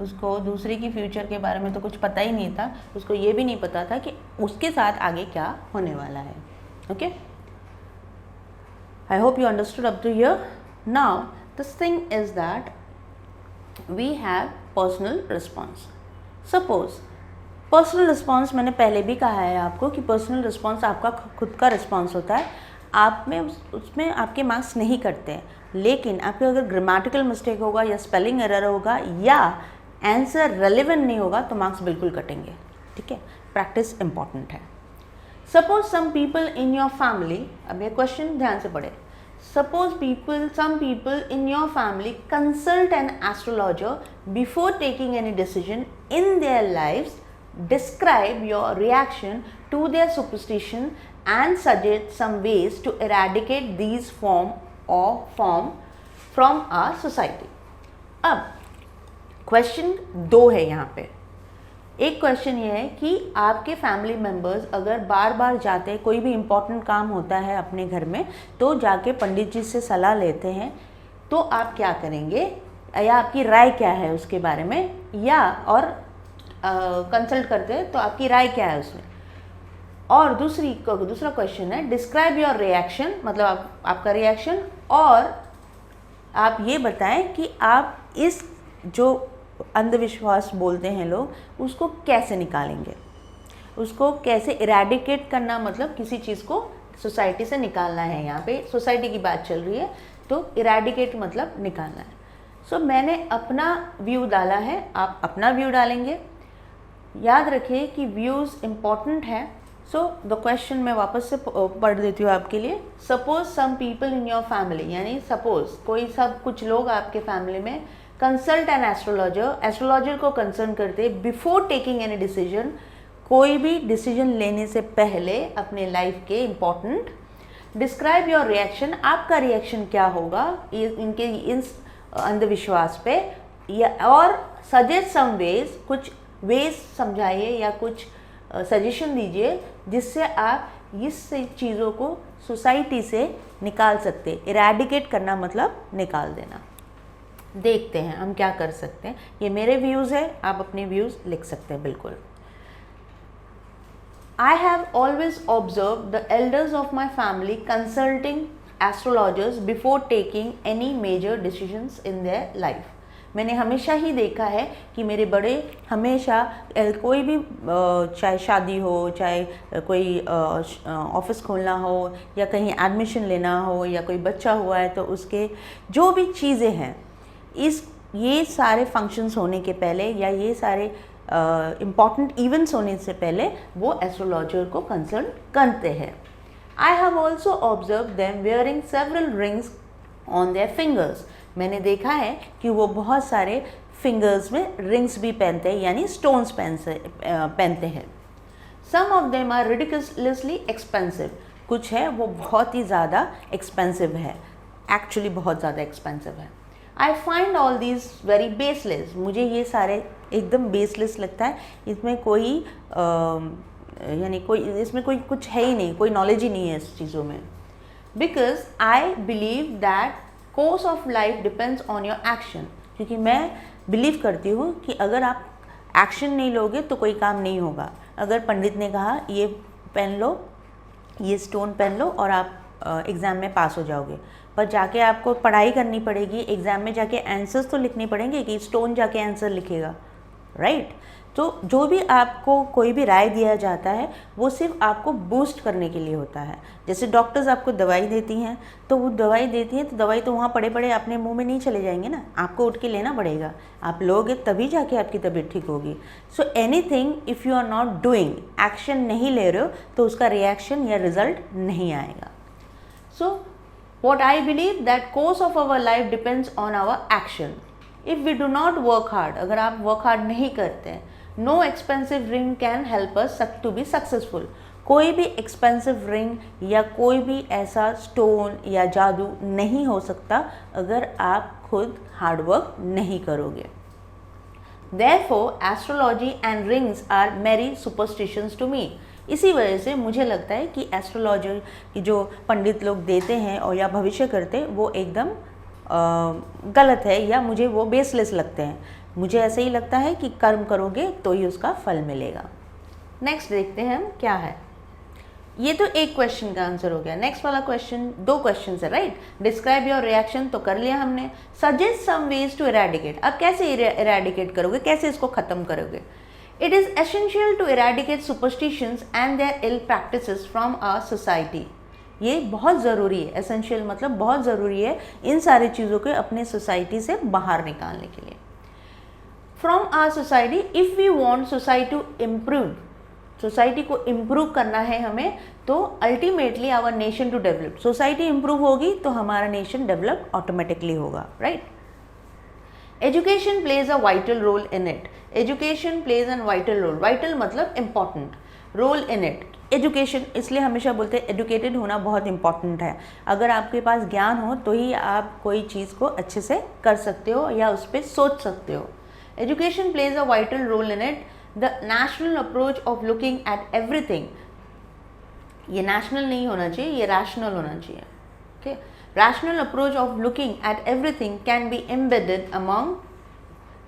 उसको दूसरे की फ्यूचर के बारे में तो कुछ पता ही नहीं था, उसको ये भी नहीं पता था कि उसके साथ आगे क्या होने वाला है. Okay, I hope you understood up to here. Now this thing is that we have personal response. Suppose personal response, मैंने पहले भी कहा है आपको कि पर्सनल रिस्पॉन्स आपका खुद का रिस्पॉन्स होता है. आप में उसमें आपके मार्क्स नहीं कटते हैं, लेकिन आपके अगर ग्रामेटिकल मिस्टेक होगा या स्पेलिंग एरर होगा या आंसर रेलेवेंट नहीं होगा तो मार्क्स बिल्कुल कटेंगे. ठीक है, प्रैक्टिस इंपॉर्टेंट है. Suppose some people in your family, अब ये क्वेश्चन ध्यान से पढ़े. Suppose some people in your family consult an astrologer before taking any decision in their lives. Describe your reaction to their superstition and suggest some ways to eradicate these form from our society. अब question 2 है यहाँ पे. एक question ये है कि आपके family members अगर बार बार जाते हैं, कोई भी इम्पॉर्टेंट काम होता है अपने घर में तो जाके पंडित जी से सलाह लेते हैं, तो आप क्या करेंगे या आपकी राय क्या है उसके बारे में, या और कंसल्ट करते हैं तो आपकी राय क्या है उसमें. और दूसरा क्वेश्चन है डिस्क्राइब योर रिएक्शन, मतलब आपका रिएक्शन, और आप ये बताएं कि आप इस जो अंधविश्वास बोलते हैं लोग उसको कैसे निकालेंगे, उसको कैसे इरेडिकेट करना, मतलब किसी चीज़ को सोसाइटी से निकालना है. यहाँ पे सोसाइटी की बात चल रही है तो इरेडिकेट मतलब निकालना है. सो मैंने अपना व्यू डाला है, आप अपना व्यू डालेंगे. याद रखिए कि व्यूज़ इम्पॉर्टेंट है. सो द क्वेश्चन मैं वापस से पढ़ देती हूँ आपके लिए. Suppose some people in your family, यानी सपोज कुछ लोग आपके फैमिली में कंसल्ट एन एस्ट्रोलॉजर को कंसर्न करते बिफोर टेकिंग एनी डिसीजन, कोई भी डिसीजन लेने से पहले अपने लाइफ के इम्पॉर्टेंट. डिस्क्राइब योर रिएक्शन, आपका रिएक्शन क्या होगा इनके इस अंधविश्वास पे, या और सजेस्ट सम वेज, कुछ वेज समझाइए या कुछ सजेशन दीजिए जिससे आप इस चीज़ों को सोसाइटी से निकाल सकते. इरेडिकेट करना मतलब निकाल देना. देखते हैं हम क्या कर सकते हैं. ये मेरे व्यूज़ है, आप अपने व्यूज़ लिख सकते हैं बिल्कुल. I have always observed the elders of my family consulting astrologers before taking any major decisions in their life. मैंने हमेशा ही देखा है कि मेरे बड़े हमेशा कोई भी चाहे शादी हो, चाहे कोई ऑफिस खोलना हो या कहीं एडमिशन लेना हो या कोई बच्चा हुआ है तो उसके जो भी चीज़ें हैं, ये सारे फंक्शंस होने के पहले या ये सारे इम्पॉर्टेंट इवेंट्स होने से पहले वो एस्ट्रोलॉजर को कंसल्ट करते हैं. I have also observe them wearing several rings on their fingers. मैंने देखा है कि वो बहुत सारे फिंगर्स में रिंग्स भी पहनते हैं, यानी स्टोन्स पहनते हैं. Some of them are ridiculously expensive. कुछ है वो बहुत ही ज़्यादा एक्सपेंसिव है, एक्चुअली बहुत ज़्यादा एक्सपेंसिव है. I find all these very baseless. मुझे ये सारे एकदम बेसलेस लगता है. इसमें कोई इसमें कोई कुछ है ही नहीं, कोई नॉलेज ही नहीं है इस चीज़ों में. Because I believe that course of life depends on your action. क्योंकि मैं बिलीव करती हूँ कि अगर आप एक्शन नहीं लोगे तो कोई काम नहीं होगा. अगर पंडित ने कहा ये पहन लो, ये स्टोन पहन लो और आप एग्ज़ाम में पास हो जाओगे, पर जाके आपको पढ़ाई करनी पड़ेगी, एग्ज़ाम में जाके आंसर्स तो लिखने पड़ेंगे कि स्टोन जाके आंसर लिखेगा, राइट. तो जो भी आपको कोई भी राय दिया जाता है वो सिर्फ आपको बूस्ट करने के लिए होता है. जैसे डॉक्टर्स आपको दवाई देती हैं तो वो दवाई देती हैं तो दवाई तो वहाँ पड़े पड़े अपने मुंह में नहीं चले जाएंगे ना, आपको उठ के लेना पड़ेगा. आप लोगे तभी जाके आपकी तबीयत ठीक होगी. So anything if you are not doing, action नहीं ले रहे हो तो उसका रिएक्शन या रिजल्ट नहीं आएगा. सो what I believe that course of our life depends on our action. If we do not work hard, अगर आप work hard नहीं करते हैं no expensive ring can help us to be successful. कोई भी एक्सपेंसिव रिंग या कोई भी ऐसा स्टोन या जादू नहीं हो सकता अगर आप खुद हार्डवर्क नहीं करोगे। Therefore, astrology and rings are merry superstitions to me। इसी वजह से मुझे लगता है कि एस्ट्रोलॉजी की जो पंडित लोग देते हैं और या भविष्य करते हैं वो एकदम गलत है या मुझे वो बेसलेस लगते हैं। मुझे ऐसे ही लगता है कि कर्म करोगे तो ही उसका फल मिलेगा। नेक्स्ट देखते हैं हम क्या है। ये तो एक क्वेश्चन का आंसर हो गया। नेक्स्ट वाला क्वेश्चन, दो क्वेश्चन है राइट। डिस्क्राइब योर रिएक्शन तो कर लिया हमने। Suggest some ways to eradicate. अब कैसे इरेडिकेट करोगे, कैसे इसको खत्म करोगे। It is essential to eradicate superstitions and their ill practices from our society. ये बहुत ज़रूरी है, एसेंशियल मतलब बहुत ज़रूरी है इन सारी चीज़ों को अपने सोसाइटी से बाहर निकालने के लिए। From our society if we want society to improve, society को इम्प्रूव करना है हमें, तो ultimately our nation to develop. Society improve होगी तो हमारा नेशन डेवलप ऑटोमेटिकली होगा right. Education plays a vital role in it. Education plays an vital role. Vital मतलब important, role in it. Education इसलिए हमेशा बोलते हैं एजुकेटेड होना बहुत इंपॉर्टेंट है। अगर आपके पास ज्ञान हो तो ही आप कोई चीज़ को अच्छे से कर सकते हो या उस पर सोच सकते हो। Education plays a vital role in it. The national approach of looking at everything, ये national नहीं होना चाहिए, ये rational होना चाहिए। Okay, rational approach of looking at everything can be embedded among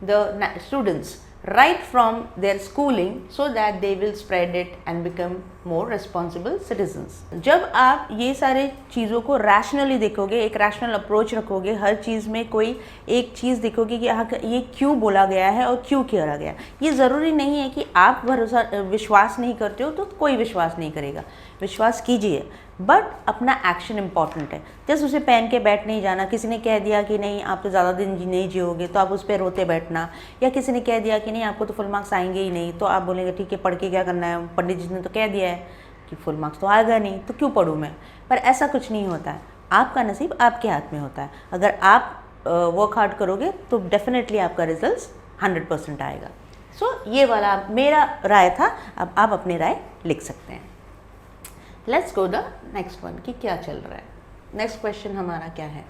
the students right from their schooling so that they will spread it and become more responsible citizens। जब आप ये सारे चीज़ों को रैशनली देखोगे, एक रैशनल अप्रोच रखोगे, हर चीज़ में कोई एक चीज़ देखोगे कि ये क्यों बोला गया है और क्यों किया गया। ये ज़रूरी नहीं है कि आप भरोसा विश्वास नहीं करते हो तो कोई विश्वास नहीं करेगा, विश्वास कीजिए, बट अपना एक्शन इंपॉर्टेंट है। जस्ट उसे पहन के बैठ नहीं जाना। किसी ने कह दिया कि नहीं आप तो ज़्यादा दिन नहीं जियोगे तो आप उस पर रोते बैठना, या किसी ने कह दिया कि नहीं आपको तो फुल मार्क्स आएंगे ही नहीं तो आप बोलेंगे ठीक है पढ़ के क्या करना है, पंडित जी ने तो कह दिया है कि फुल मार्क्स तो आएगा नहीं तो क्यों पढ़ूँ मैं। पर ऐसा कुछ नहीं होता है, आपका नसीब आपके हाथ में होता है। अगर आप वर्क हार्ड करोगे तो डेफिनेटली आपका रिजल्ट 100% आएगा। सो ये वाला मेरा राय था, अब आप अपनी राय लिख सकते हैं। Let's go the next one कि क्या चल रहा है। नेक्स्ट क्वेश्चन हमारा क्या है।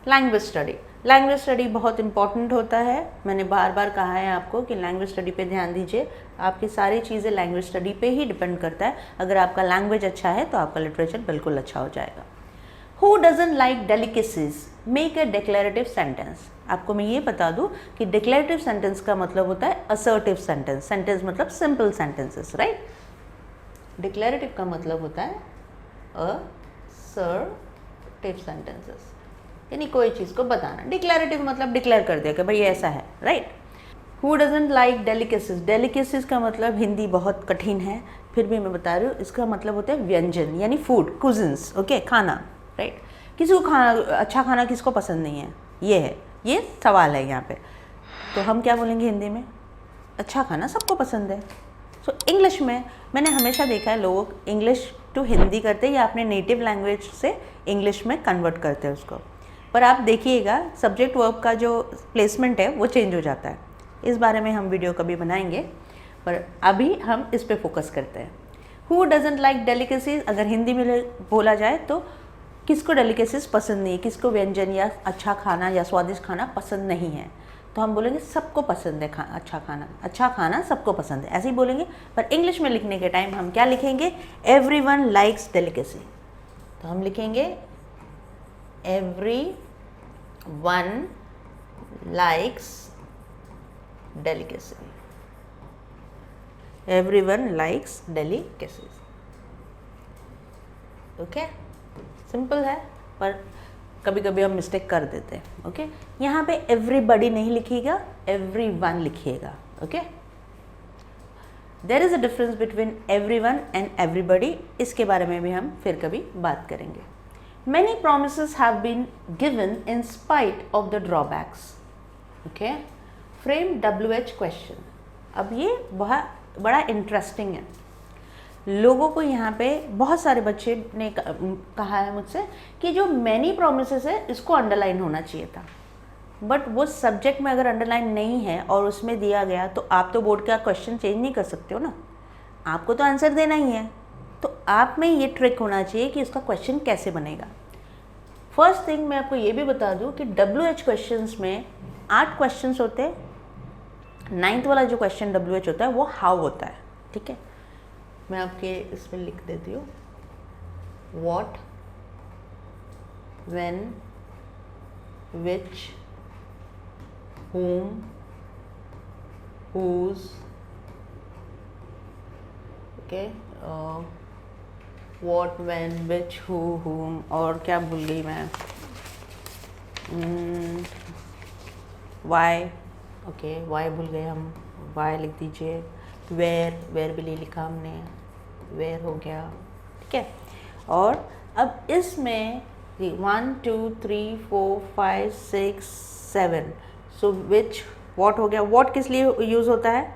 Language study. लैंग्वेज स्टडी बहुत इंपॉर्टेंट होता है। मैंने बार बार कहा है आपको कि लैंग्वेज स्टडी पे ध्यान दीजिए। आपकी सारी चीज़ें लैंग्वेज स्टडी पे ही डिपेंड करता है। अगर आपका लैंग्वेज अच्छा है तो आपका लिटरेचर बिल्कुल अच्छा हो जाएगा। Who doesn't like delicacies make a declarative sentence. आपको मैं ये बता दूं कि डिक्लेरेटिव सेंटेंस का मतलब होता है असर्टिव सेंटेंस। सेंटेंस मतलब सिंपल सेंटेंसेस राइट। डिक्लेरेटिव का मतलब होता है असर्टिव सेंटेंसेस, यानी कोई चीज़ को बताना। डिक्लेरेटिव मतलब डिक्लेयर कर दिया कि भाई ऐसा है right. Who doesn't like delicacies. Delicacies का मतलब हिंदी बहुत कठिन है, फिर भी मैं बता रही हूँ, इसका मतलब होता है व्यंजन यानी फूड, कुजिन्स। ओके, खाना राइट। किसी को खाना, अच्छा खाना किसको पसंद नहीं है, ये है, ये सवाल है यहाँ पे। तो हम क्या बोलेंगे हिंदी में, अच्छा खाना सबको पसंद है। सो इंग्लिश में मैंने हमेशा देखा है लोग इंग्लिश टू हिंदी करते हैं या अपने नेटिव लैंग्वेज से इंग्लिश में कन्वर्ट करते हैं उसको। पर आप देखिएगा सब्जेक्ट वर्ब का जो प्लेसमेंट है वो चेंज हो जाता है। इस बारे में हम वीडियो कभी बनाएंगे, पर अभी हम इस पे फोकस करते हैं। हु डजंट लाइक डेलिकेसीज, अगर हिंदी में बोला जाए तो किसको डेलिकेसीज पसंद नहीं है, किसको व्यंजन या अच्छा खाना या स्वादिष्ट खाना पसंद नहीं है, तो हम बोलेंगे सबको पसंद है अच्छा खाना। अच्छा खाना सबको पसंद है, ऐसे ही बोलेंगे। पर इंग्लिश में लिखने के टाइम हम क्या लिखेंगे, एवरीवन लाइक्स डेलिकेसी। तो हम लिखेंगे everyone likes delicacy. Everyone likes delicacies. Okay, simple है, पर कभी कभी हम मिस्टेक कर देते हैं। ओके, यहाँ पे एवरीबडी नहीं लिखिएगा, एवरीवन लिखिएगा। Okay, there is a difference between everyone and everybody, इसके बारे में भी हम फिर कभी बात करेंगे। Many promises have been given in spite of the drawbacks. Okay, frame WH question। अब ये बहुत बड़ा इंटरेस्टिंग है। लोगों को यहाँ पे बहुत सारे बच्चे ने कहा है मुझसे कि जो many promises है इसको अंडरलाइन होना चाहिए था। बट वो सब्जेक्ट में अगर अंडरलाइन नहीं है और उसमें दिया गया तो आप तो बोर्ड का क्वेश्चन चेंज नहीं कर सकते हो ना, आपको तो आंसर देना ही है। तो आप में ये ट्रिक होना चाहिए कि उसका क्वेश्चन कैसे बनेगा। फर्स्ट थिंग मैं आपको ये भी बता दूं कि WH क्वेश्चंस में 8 क्वेश्चंस होते हैं। 9th वाला जो क्वेश्चन WH होता है वो हाउ होता है, ठीक है। मैं आपके इसमें लिख देती हूँ, what, when, which, whom, whose, okay, what, when, which, who, whom, और क्या भूल गई मैं, why, ओके, why भूल गए हम, why लिख दीजिए। where भी लिखा हमने, where हो गया, ठीक है। और अब इसमें 1 2 3 4 5 6 7, सो विच, वॉट हो गया। वॉट किस लिए यूज़ होता है,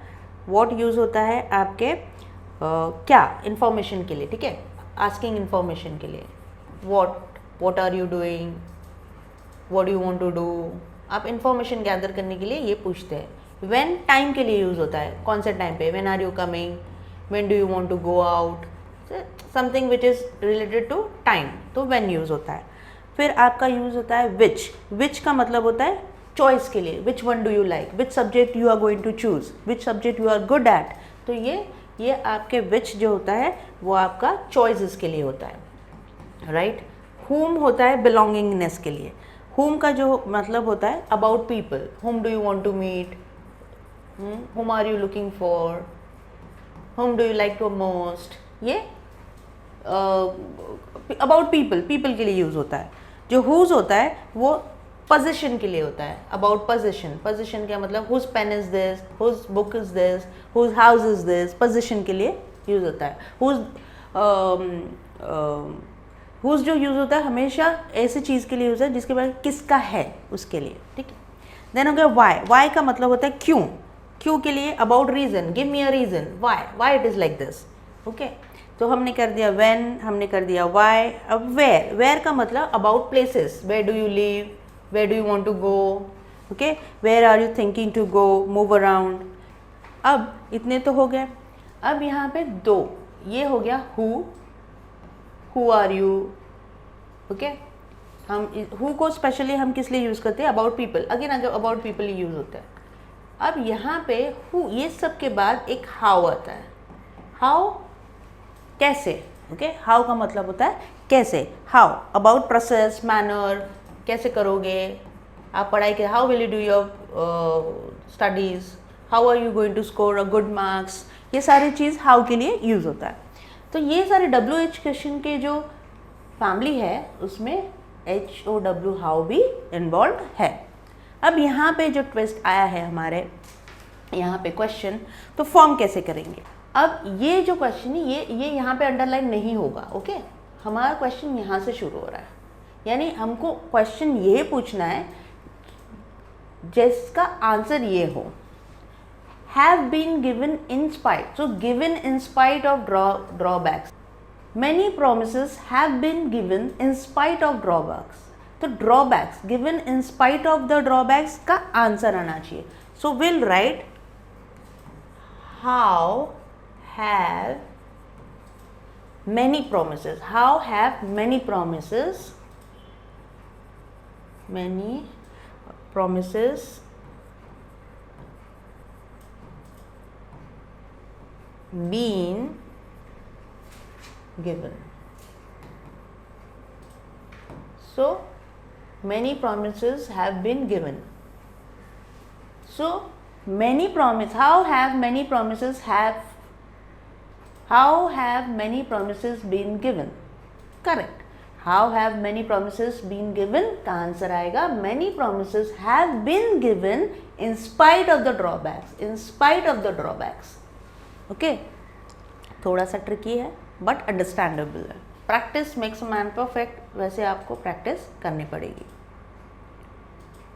वॉट यूज़ होता है आपके क्या, इंफॉर्मेशन के लिए, ठीक है, आस्किंग इंफॉर्मेशन के लिए। What are you doing, what you want to do, आप इंफॉर्मेशन गैदर करने के लिए ये पूछते हैं। व्हेन टाइम के लिए यूज़ होता है, कौन से टाइम पे, when are you coming, when do you want to go out, something which is related to time, तो व्हेन यूज़ होता है। फिर आपका यूज़ होता है विच। विच का मतलब होता है चॉइस के लिए, which one do you like, which subject you are going to choose, which subject you are good at. तो ये आपके विच जो होता है वो आपका चॉइसेस के लिए होता है, राइट। whom होता है बिलोंगिंगनेस के लिए। whom का जो मतलब होता है about people, whom do you want to meet, whom are you looking for, whom do you like to most, ये अबाउट पीपल के लिए यूज़ होता है। जो whose होता है वो पोजीशन के लिए होता है, अबाउट पोजीशन क्या मतलब, whose pen is this, whose book is this, whose house is this, position के लिए यूज़ होता है। whose जो यूज़ होता है हमेशा ऐसी चीज़ के लिए यूज़ है जिसके बाद किसका है उसके लिए, ठीक है। देन हो गया why का मतलब होता है क्यों के लिए, about reason, give me a reason why it is like this, okay. तो हमने कर दिया when, हमने कर दिया why। अब where का मतलब about places, where do you live, where do you want to go, okay, where are you thinking to go, move around। अब इतने तो हो गए। अब यहाँ पे दो, ये हो गया who are you, okay। हम who को स्पेशली हम किस लिए यूज़ करते हैं, अबाउट पीपल, अगेन अगर अबाउट पीपल ही यूज़ होता है। अब यहाँ पे who, ये सब के बाद एक how आता है, how कैसे, ओके। how का मतलब होता है कैसे, how अबाउट प्रोसेस, मैनर, कैसे करोगे आप पढ़ाई के, how will you do your studies, how are you going to score a good marks, ये सारी चीज़ हाउ के लिए यूज़ होता है। तो ये सारे WH क्वेश्चन के जो फैमिली है उसमें HOW हाउ भी इन्वॉल्व है। अब यहाँ पे जो ट्विस्ट आया है हमारे यहाँ पे क्वेश्चन, तो फॉर्म कैसे करेंगे। अब ये जो क्वेश्चन है ये यहाँ पे अंडरलाइन नहीं होगा, ओके। हमारा क्वेश्चन यहाँ से शुरू हो रहा है, यानी हमको क्वेश्चन ये पूछना है जिसका आंसर ये हो, have been given in spite, so given in spite of drawbacks, many promises have been given in spite of drawbacks. तो drawbacks, given in spite of the drawbacks का आंसर आना चाहिए। So will write how have many promises, how have many promises been given. So many promises have been given. So many promises, how have many promises been given? Correct. How have many promises been given का answer आएगा many promises have been given in spite of the drawbacks, in spite of the drawbacks. Okay, थोड़ा सा tricky है but understandable है। Practice makes a man perfect, वैसे आपको practice करनी पड़ेगी।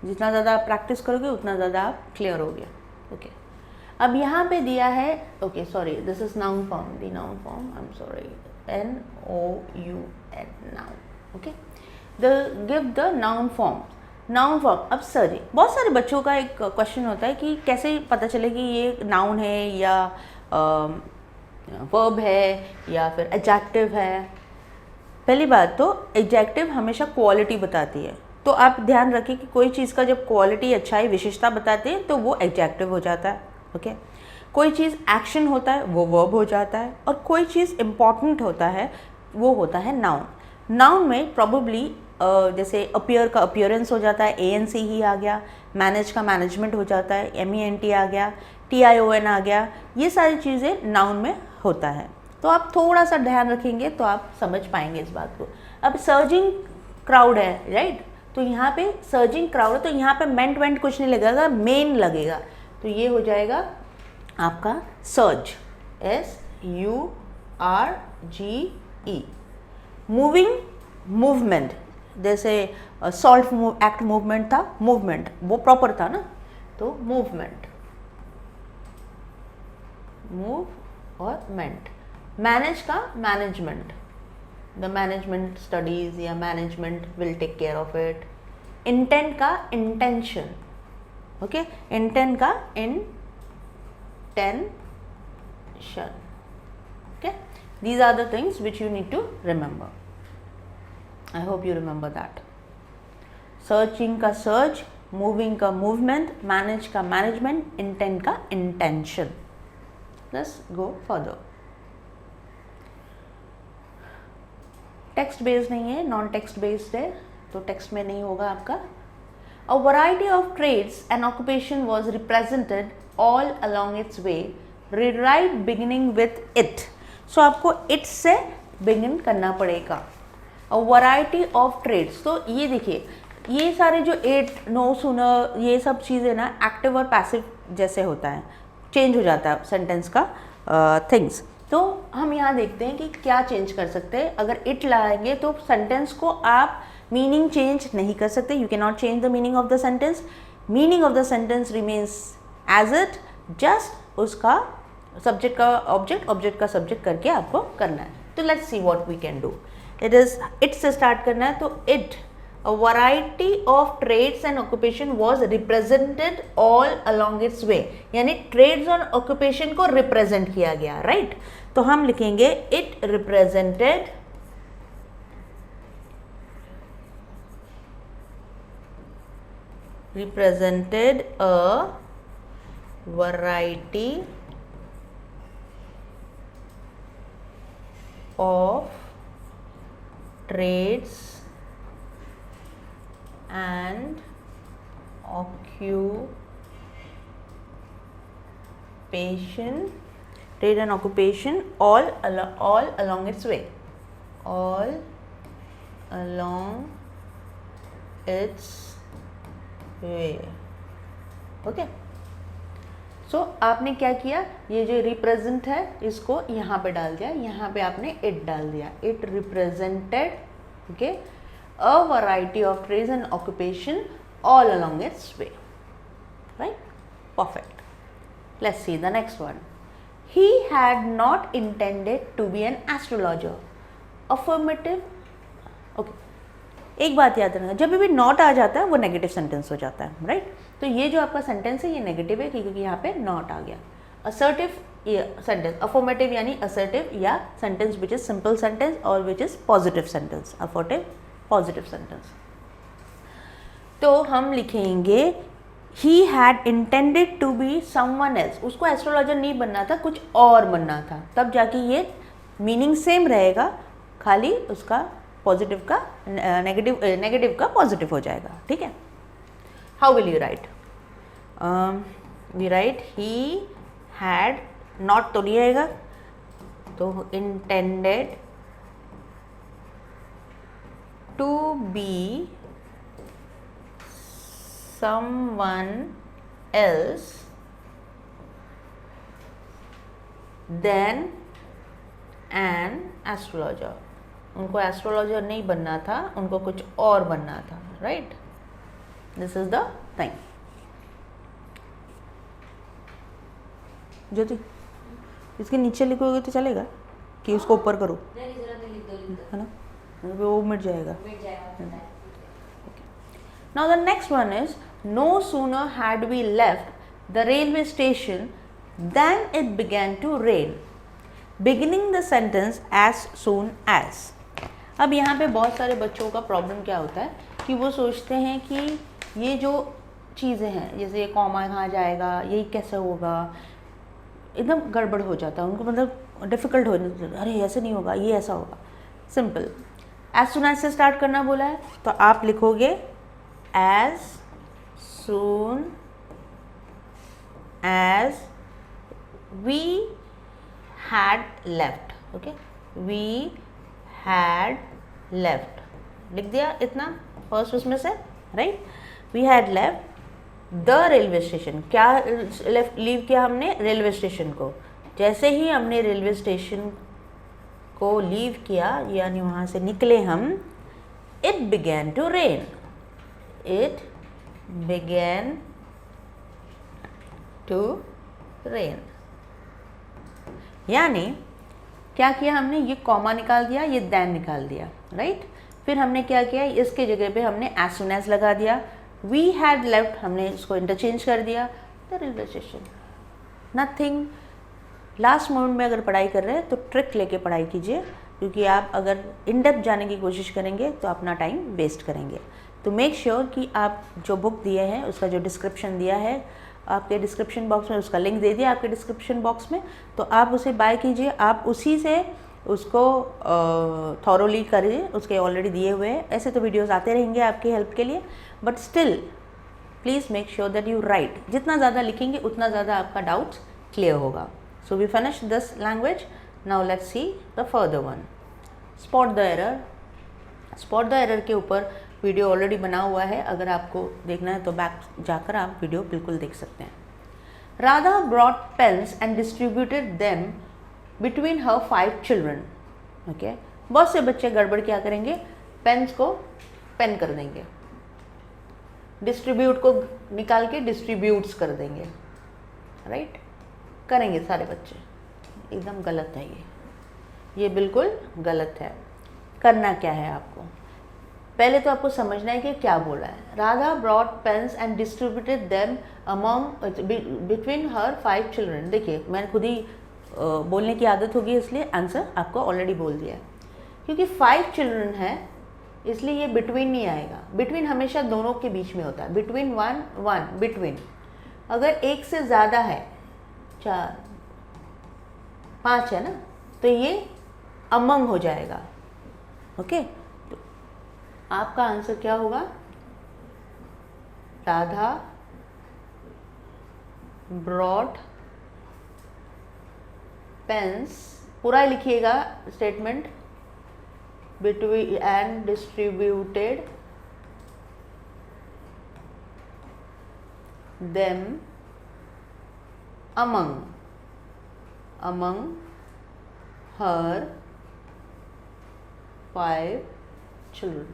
जितना ज़्यादा आप प्रैक्टिस करोगे उतना ज़्यादा आप क्लियर हो गया। ओके, अब यहाँ पे दिया है, okay sorry, this is noun form, the noun form, I am sorry, NOUN noun. Okay, give the noun form. Noun form. अब सर्जिंग, बहुत सारे बच्चों का एक क्वेश्चन होता है कि कैसे पता चले कि ये नाउन है या वर्ब है या फिर एडजेक्टिव है। पहली बात तो एडजेक्टिव हमेशा क्वालिटी बताती है, तो आप ध्यान रखिए कि कोई चीज़ का जब क्वालिटी, अच्छाई, विशेषता बताते हैं तो वो एडजेक्टिव हो जाता है। ओके, कोई चीज़ एक्शन होता है वो वर्ब हो जाता है, और कोई चीज़ इम्पॉर्टेंट होता है वो होता है नाउन। नाउन में प्रॉबेबली जैसे अपीयर का अपीयरेंस हो जाता है, ANC ही आ गया, मैनेज का मैनेजमेंट हो जाता है, MENT आ गया, TION आ गया, ये सारी चीज़ें नाउन में होता है। तो आप थोड़ा सा ध्यान रखेंगे तो आप समझ पाएंगे इस बात को। अब सर्जिंग क्राउड है, राइट, तो यहाँ पे सर्जिंग क्राउड है, तो यहाँ पे मेंट वेंट कुछ नहीं लगेगा, मेन लगेगा, तो ये हो जाएगा आपका सर्ज, SURGE। मूविंग, मूवमेंट, जैसे सॉल्ट एक्ट मूवमेंट था, मूवमेंट वो प्रॉपर था ना, तो मूवमेंट, मूव और मेंट। मैनेज का मैनेजमेंट, द मैनेजमेंट स्टडीज या management will take care of it. Intent का इंटेंशन, ओके, इंटेंट का intention, okay, these are the things which you need to remember. I hope you remember that. Searching का search, moving का movement, manage का management, intent का intention. Let's go further. Text based नहीं है, non text based है, तो text में नहीं होगा आपका। A variety of trades and occupation was represented all along its way. Rewrite beginning with it. So आपको it से begin करना पड़ेगा। A variety of trades, तो ये देखिए, ये सारे जो it, no sooner, ये सब चीज़ें ना एक्टिव और पैसिव जैसे होता है, चेंज हो जाता है सेंटेंस का थिंग्स। तो हम यहाँ देखते हैं कि क्या चेंज कर सकते हैं। अगर इट लाएंगे तो सेंटेंस को आप मीनिंग चेंज नहीं कर सकते, you can not change the meaning of the sentence, meaning of the sentence remains as it, just उसका सब्जेक्ट का ऑब्जेक्ट, ऑब्जेक्ट का सब्जेक्ट करके आपको करना है। तो let's see what we can do. It is it से स्टार्ट करना है, तो it, a variety of trades and occupation was represented all along its way, यानी trades और occupation को represent किया गया, right? तो हम लिखेंगे it represented a variety of trades and occupation, trade and occupation all along its way, all along its way, okay? सो आपने क्या किया, ये जो रिप्रेजेंट है इसको यहाँ पे डाल दिया, यहाँ पे आपने इट डाल दिया, it represented, okay, a variety of trades and occupation all along its way, right? Perfect. Let's see the next one. He had not intended to be an astrologer. Affirmative, okay, एक बात याद रखना, जब भी not आ जाता है वो negative sentence हो जाता है, राइट? तो ये जो आपका सेंटेंस है ये नेगेटिव है क्योंकि यहाँ पे नॉट आ गया। असर्टिव सेंटेंस, अफर्मेटिव यानी असर्टिव या sentence which is simple sentence और which is positive sentence, affirmative positive sentence. तो हम लिखेंगे he had intended to be someone else, उसको एस्ट्रोलॉजर नहीं बनना था, कुछ और बनना था, तब जाके ये मीनिंग सेम रहेगा, खाली उसका पॉजिटिव का नेगेटिव का पॉजिटिव हो जाएगा, ठीक है? How will you write? We write he had, not तो नहीं आएगा, तो intended to be someone else than an astrologer. उनको एस्ट्रोलॉजर नहीं बनना था, उनको कुछ और बनना था, right? This is the thing. Jyoti, इसके नीचे लिखोगे तो चलेगा कि उसको ऊपर करो, है ना? वो मिट जाएगा। Now the next one is, no sooner had we left the railway station than it began to rain. Beginning the sentence as soon as. अब यहाँ पे बहुत सारे बच्चों का प्रॉब्लम क्या होता है कि वो सोचते हैं कि ये जो चीज़ें हैं, जैसे ये कॉमा कहाँ जाएगा, यही कैसे होगा, एकदम गड़बड़ हो जाता है उनको, मतलब डिफ़िकल्ट हो, अरे ऐसे नहीं होगा, ये ऐसा होगा. सिंपल. एज सून एज से स्टार्ट करना बोला है तो आप लिखोगे as soon as we had left. Okay, we had left लिख दिया इतना फर्स्ट उसमें से, right. We had left the railway station. क्या लेफ्ट लीव किया हमने? रेलवे स्टेशन को. जैसे ही हमने रेलवे स्टेशन को लीव किया, यानी वहाँ से निकले हम, it began to rain. It began to rain. यानी क्या किया हमने? ये कॉमा निकाल दिया, ये दैन निकाल दिया, राइट. फिर हमने क्या किया? इसके जगह पे हमने एज सून एज लगा दिया. वी हैड लेफ्ट हमने इसको इंटरचेंज कर दिया, the railway station. Nothing. Last moment में अगर पढ़ाई कर रहे हैं तो ट्रिक लेके पढ़ाई कीजिए, क्योंकि आप अगर इन डेप्थ जाने की कोशिश करेंगे तो अपना टाइम वेस्ट करेंगे. तो मेक श्योर कि आप जो बुक दिए हैं उसका जो डिस्क्रिप्शन दिया है आपके डिस्क्रिप्शन बॉक्स में, उसका लिंक दे दिया आपके डिस्क्रिप्शन बॉक्स में, तो आप उसे बाय कीजिए. आप उसी से उसको थॉरोली करिए, उसके ऑलरेडी दिए हुए हैं. ऐसे तो वीडियोस आते रहेंगे आपकी हेल्प के लिए, but still please make sure that you write. जितना ज़्यादा लिखेंगे उतना ज़्यादा आपका डाउट्स क्लियर होगा. So we finish this language. Now let's see the further one. Spot the error. Spot the error के ऊपर वीडियो ऑलरेडी बना हुआ है, अगर आपको देखना है तो बैक जाकर आप वीडियो बिल्कुल देख सकते हैं. Radha brought pens and distributed them between her 5 children. Okay, बहुत से बच्चे गड़बड़ क्या करेंगे? पेन्स को पेन कर देंगे, डिस्ट्रीब्यूट को निकाल के डिस्ट्रीब्यूट्स कर देंगे, राइट. करेंगे सारे बच्चे. एकदम गलत है ये बिल्कुल गलत है. करना क्या है आपको? पहले तो आपको समझना है कि क्या बोला है. Radha brought pens and distributed them among between her 5 children. देखिए मैंने खुद ही बोलने की आदत होगी, इसलिए आंसर आपको ऑलरेडी बोल दिया है. क्योंकि 5 चिल्ड्रन है इसलिए ये बिटवीन नहीं आएगा. बिटवीन हमेशा दोनों के बीच में होता है. Between 1 between. अगर एक से ज़्यादा है, 4 5 है ना, तो ये अमंग हो जाएगा. ओके, तो आपका आंसर क्या होगा? राधा ब्रॉट पेन्स, पूरा लिखिएगा statement, between and distributed them among her 5 children.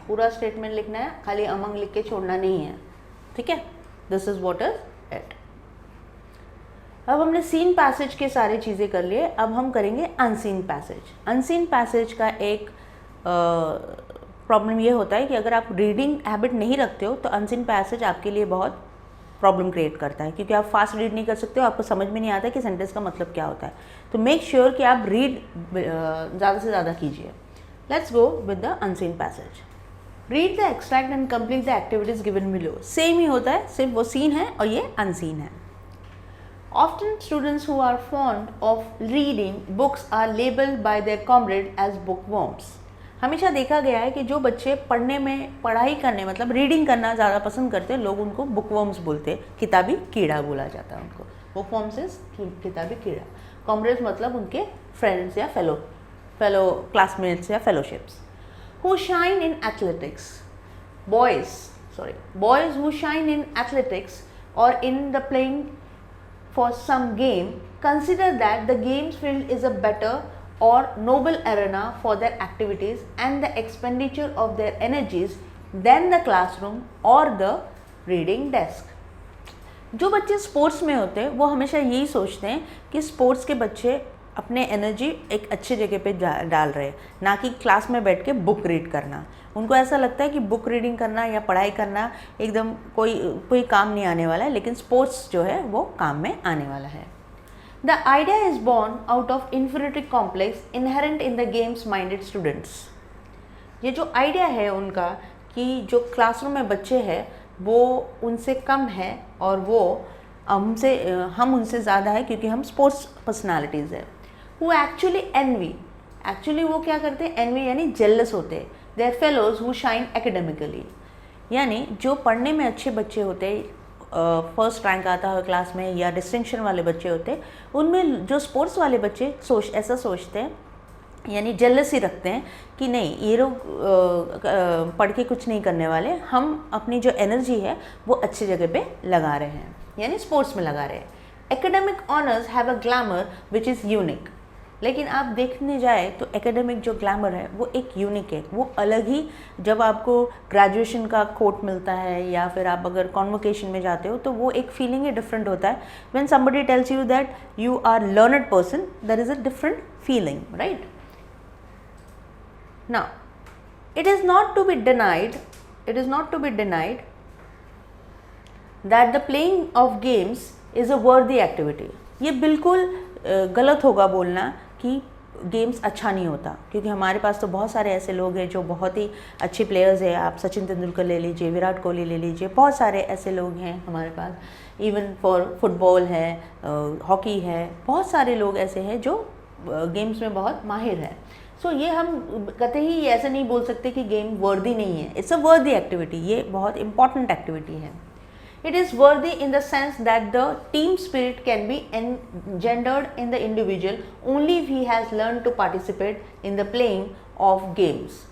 पूरा स्टेटमेंट लिखना है, खाली among लिख के छोड़ना नहीं है, ठीक है. This is what is it. अब हमने सीन पैसेज के सारी चीज़ें कर लिए. अब हम करेंगे अनसीन पैसेज. अनसीन पैसेज का एक प्रॉब्लम ये होता है कि अगर आप रीडिंग हैबिट नहीं रखते हो तो अनसीन पैसेज आपके लिए बहुत प्रॉब्लम क्रिएट करता है, क्योंकि आप फास्ट रीड नहीं कर सकते हो, आपको समझ में नहीं आता कि सेंटेंस का मतलब क्या होता है. तो मेक श्योर कि आप रीड ज़्यादा से ज़्यादा कीजिए. Let's go with the unseen passage. Read the extract and complete the activities given below. Same ही होता है, सिर्फ वो सीन है और ये अनसीन है. Often students who are fond of reading books are labeled by their comrade as bookworms. हमेशा देखा गया है कि जो बच्चे पढ़ने में, पढ़ाई करने मतलब रीडिंग करना ज़्यादा पसंद करते हैं, लोग उनको बुकवर्म्स बोलते हैं. किताबी कीड़ा बोला जाता है उनको. बुकवर्म्स इज किताबी कीड़ा. कॉमरेड्स मतलब उनके फ्रेंड्स या फेलो क्लासमेट्स या fellowships. Who shine in athletics. Boys who shine in athletics और in the playing for some game consider that the games field is a better or noble arena for their activities and the expenditure of their energies than the classroom or the reading desk. जो बच्चे sports में होते हैं वो हमेशा यही सोचते हैं कि स्पोर्ट्स के बच्चे अपने एनर्जी एक अच्छी जगह पे डाल रहे हैं, ना कि क्लास में बैठ के बुक रीड करना। उनको ऐसा लगता है कि बुक रीडिंग करना या पढ़ाई करना एकदम कोई काम नहीं आने वाला है, लेकिन स्पोर्ट्स जो है वो काम में आने वाला है। The idea is born out of inferiority complex inherent in the games minded students. ये जो आइडिया है उनका कि जो क्लासरूम में बच्चे हैं वो उनसे कम है और वो हम उनसे ज़्यादा है क्योंकि हम स्पोर्ट्स पर्सनालिटीज़ है। वो एक्चुअली एनवी, एक्चुअली वो क्या करते हैं, एनवी यानी जेलस होते हैं their fellows who shine academically. यानी जो पढ़ने में अच्छे बच्चे होते हैं, फर्स्ट रैंक आता है क्लास में या डिस्टिंक्शन वाले बच्चे होते हैं, उनमें जो स्पोर्ट्स वाले बच्चे ऐसा सोचते हैं, यानी जेलसी रखते हैं कि नहीं ये लोग पढ़ के कुछ नहीं करने वाले, हम अपनी जो एनर्जी है वो अच्छी जगह पे लगा रहे हैं, यानी स्पोर्ट्स में लगा रहे हैं। Academic honours have a glamour which is unique. लेकिन आप देखने जाए तो एकेडमिक जो ग्लैमर है वो एक यूनिक है, वो अलग ही। जब आपको ग्रेजुएशन का कोट मिलता है या फिर आप अगर कॉन्वोकेशन में जाते हो तो वो एक फीलिंग ही डिफरेंट होता है। When somebody tells you that you are learned person, there is a different feeling, right? Now, it is not to be denied that the playing of games is a worthy activity. ये बिल्कुल गलत होगा बोलना कि games अच्छा नहीं होता, क्योंकि हमारे पास तो बहुत सारे ऐसे लोग हैं जो बहुत ही अच्छे प्लेयर्स हैं। आप सचिन तेंदुलकर ले लीजिए, विराट कोहली ले लीजिए, बहुत सारे ऐसे लोग हैं हमारे पास। इवन फॉर फुटबॉल है, हॉकी है, बहुत सारे लोग ऐसे हैं जो गेम्स में बहुत माहिर है। सो ये हम कहते ही ऐसे नहीं बोल सकते कि गेम वर्दी नहीं है। इट्स अ वर्दी एक्टिविटी, ये बहुत इंपॉर्टेंट एक्टिविटी है। इट इज़ वर्दी in the sense that the team spirit can be engendered in the individual only if he has learned to participate in the playing of games.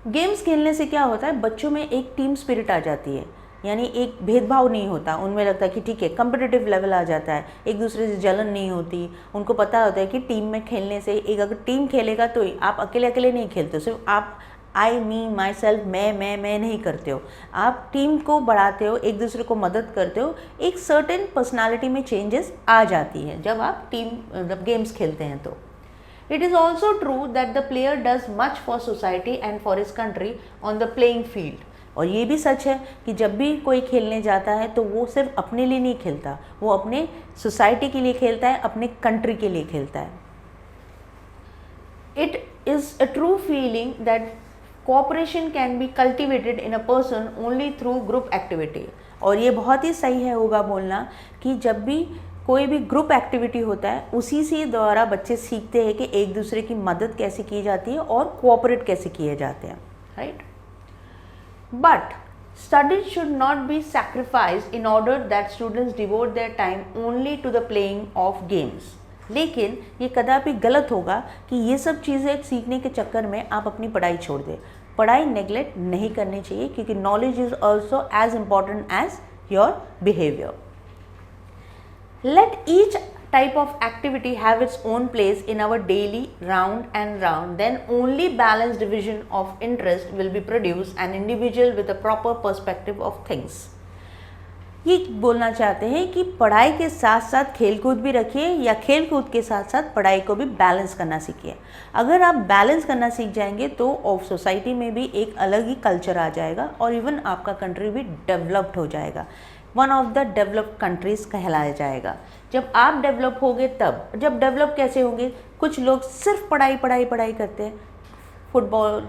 Games खेलने से क्या होता है, बच्चों में एक टीम स्पिरिट आ जाती है, यानी एक भेदभाव नहीं होता। उनमें लगता है कि ठीक है, कम्पिटिटिव लेवल आ जाता है, एक दूसरे से जलन नहीं होती। उनको पता होता है कि टीम में खेलने से, एक अगर टीम खेलेगा तो आप अकेले अकेले नहीं खेलते हो, सिर्फ आप आई मी माई सेल्फ मैं नहीं करते हो, आप टीम को बढ़ाते हो, एक दूसरे को मदद करते हो। एक सर्टेन पर्सनालिटी में चेंजेस आ जाती है जब आप टीम मतलब गेम्स खेलते हैं तो। It is also true that the player does much for society and for his country on the playing field. और ये भी सच है कि जब भी कोई खेलने जाता है तो वो सिर्फ अपने लिए नहीं खेलता, वो अपने सोसाइटी के लिए खेलता है, अपने कंट्री के लिए खेलता है। It is a true feeling that cooperation can be cultivated in a person only through group activity. और ये बहुत ही सही है होगा बोलना कि जब भी कोई भी ग्रुप एक्टिविटी होता है उसी से द्वारा बच्चे सीखते हैं कि एक दूसरे की मदद कैसे की जाती है और कोऑपरेट कैसे किए जाते हैं, right? But studies should not be sacrificed in order that students devote their time only to the playing of games. लेकिन ये कदापि गलत होगा कि ये सब चीज़ें सीखने के चक्कर में आप अपनी पढ़ाई छोड़ दें। पढ़ाई नेग्लेक्ट नहीं करनी चाहिए, क्योंकि knowledge is also as important as your behaviour. Let each type of activity have its own place in our daily round and round, then only balanced division of interest will be produced an individual with a proper perspective of things. ये बोलना चाहते हैं कि पढ़ाई के साथ साथ खेलकूद भी रखिए या खेलकूद के साथ साथ पढ़ाई को भी बैलेंस करना सीखिए। अगर आप बैलेंस करना सीख जाएंगे तो ऑफ सोसाइटी में भी एक अलग ही कल्चर आ जाएगा और इवन आपका कंट्री भी डेवलप्ड हो जाएगा, one of the developed countries कहलाया जाएगा। जब आप डेवलप होंगे तब, जब डेवलप कैसे होंगे, कुछ लोग सिर्फ पढ़ाई पढ़ाई पढ़ाई करते हैं, फुटबॉल,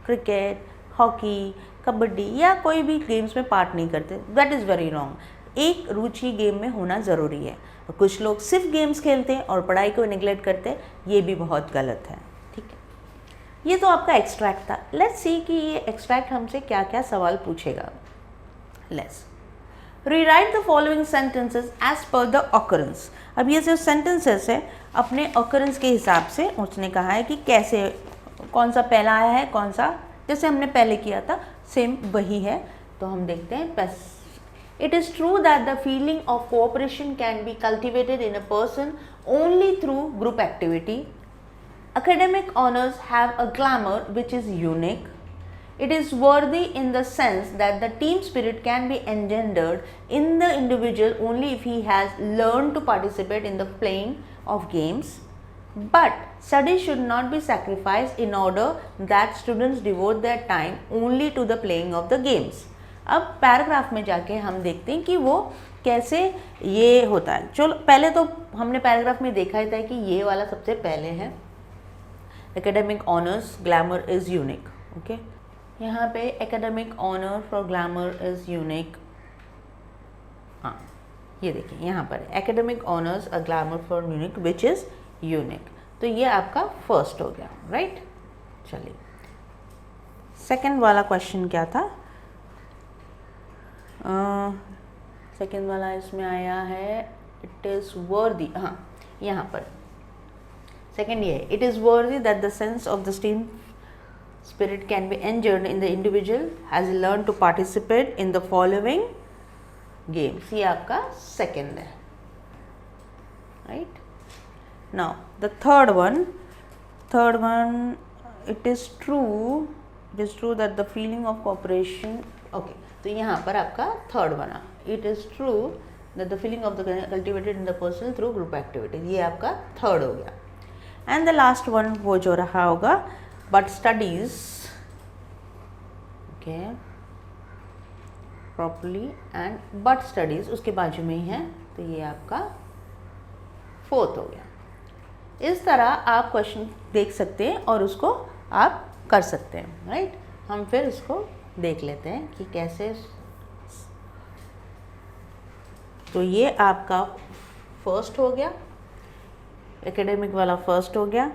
क्रिकेट, हॉकी, कबड्डी या कोई भी गेम्स में पार्ट नहीं करते, दैट इज़ वेरी रॉन्ग। एक रुचि गेम में होना ज़रूरी है। कुछ लोग सिर्फ गेम्स खेलते हैं और पढ़ाई को नेग्लेक्ट करते हैं, ये भी बहुत गलत है, ठीक है? ये तो आपका एक्सट्रैक्ट था। लेट्स सी कि ये एक्सट्रैक्ट हमसे क्या क्या सवाल पूछेगा। Let's rewrite the following sentences as per the occurrence। अब ये जो sentences है अपने occurrence के हिसाब से उसने कहा है कि कैसे, कौन सा पहला आया है, कौन सा, जैसे हमने पहले किया था सेम वही है। तो हम देखते हैं। It is true that the feeling of cooperation can be cultivated in a person only through group activity. Academic honors have a glamour which is unique. It is worthy in the sense that the team spirit can be engendered in the individual only if he has learned to participate in the playing of games. But study should not be sacrificed in order that students devote their time only to the playing of the games. अब paragraph में जाके हम देखते हैं कि वो कैसे ये होता है. चलो पहले तो हमने पैराग्राफ में देखा ही था कि ये वाला सबसे पहले है, academic honours glamour is unique. Okay, यहाँ पे academic honour for glamour is unique. हाँ, ये देखिए यहाँ पर academic honours a glamour for unique which is unique. तो ये आपका फर्स्ट हो गया, राइट. चलिए सेकंड वाला क्वेश्चन क्या था. सेकंड वाला इसमें आया है इट इज़ वर्दी. हाँ, यहाँ पर सेकंड ये है, इट इज़ वर्दी that the sense of the team spirit can be engendered in the individual has learned to participate in the following games. ये आपका सेकंड है, right. Now the third one, it is true that the feeling of cooperation. Okay, तो यहाँ पर आपका third बना, it is true that the feeling of the cultivated in the person through group activities. ये आपका third हो गया. And the last one वो जो रहा होगा, but studies, okay, properly and but studies उसके बाजू में ही है, तो ये आपका फोर्थ हो गया. इस तरह आप क्वेश्चन देख सकते हैं और उसको आप कर सकते हैं, राइट. हम फिर इसको देख लेते हैं कि कैसे. तो ये आपका फर्स्ट हो गया, एकेडमिक वाला फर्स्ट हो गया,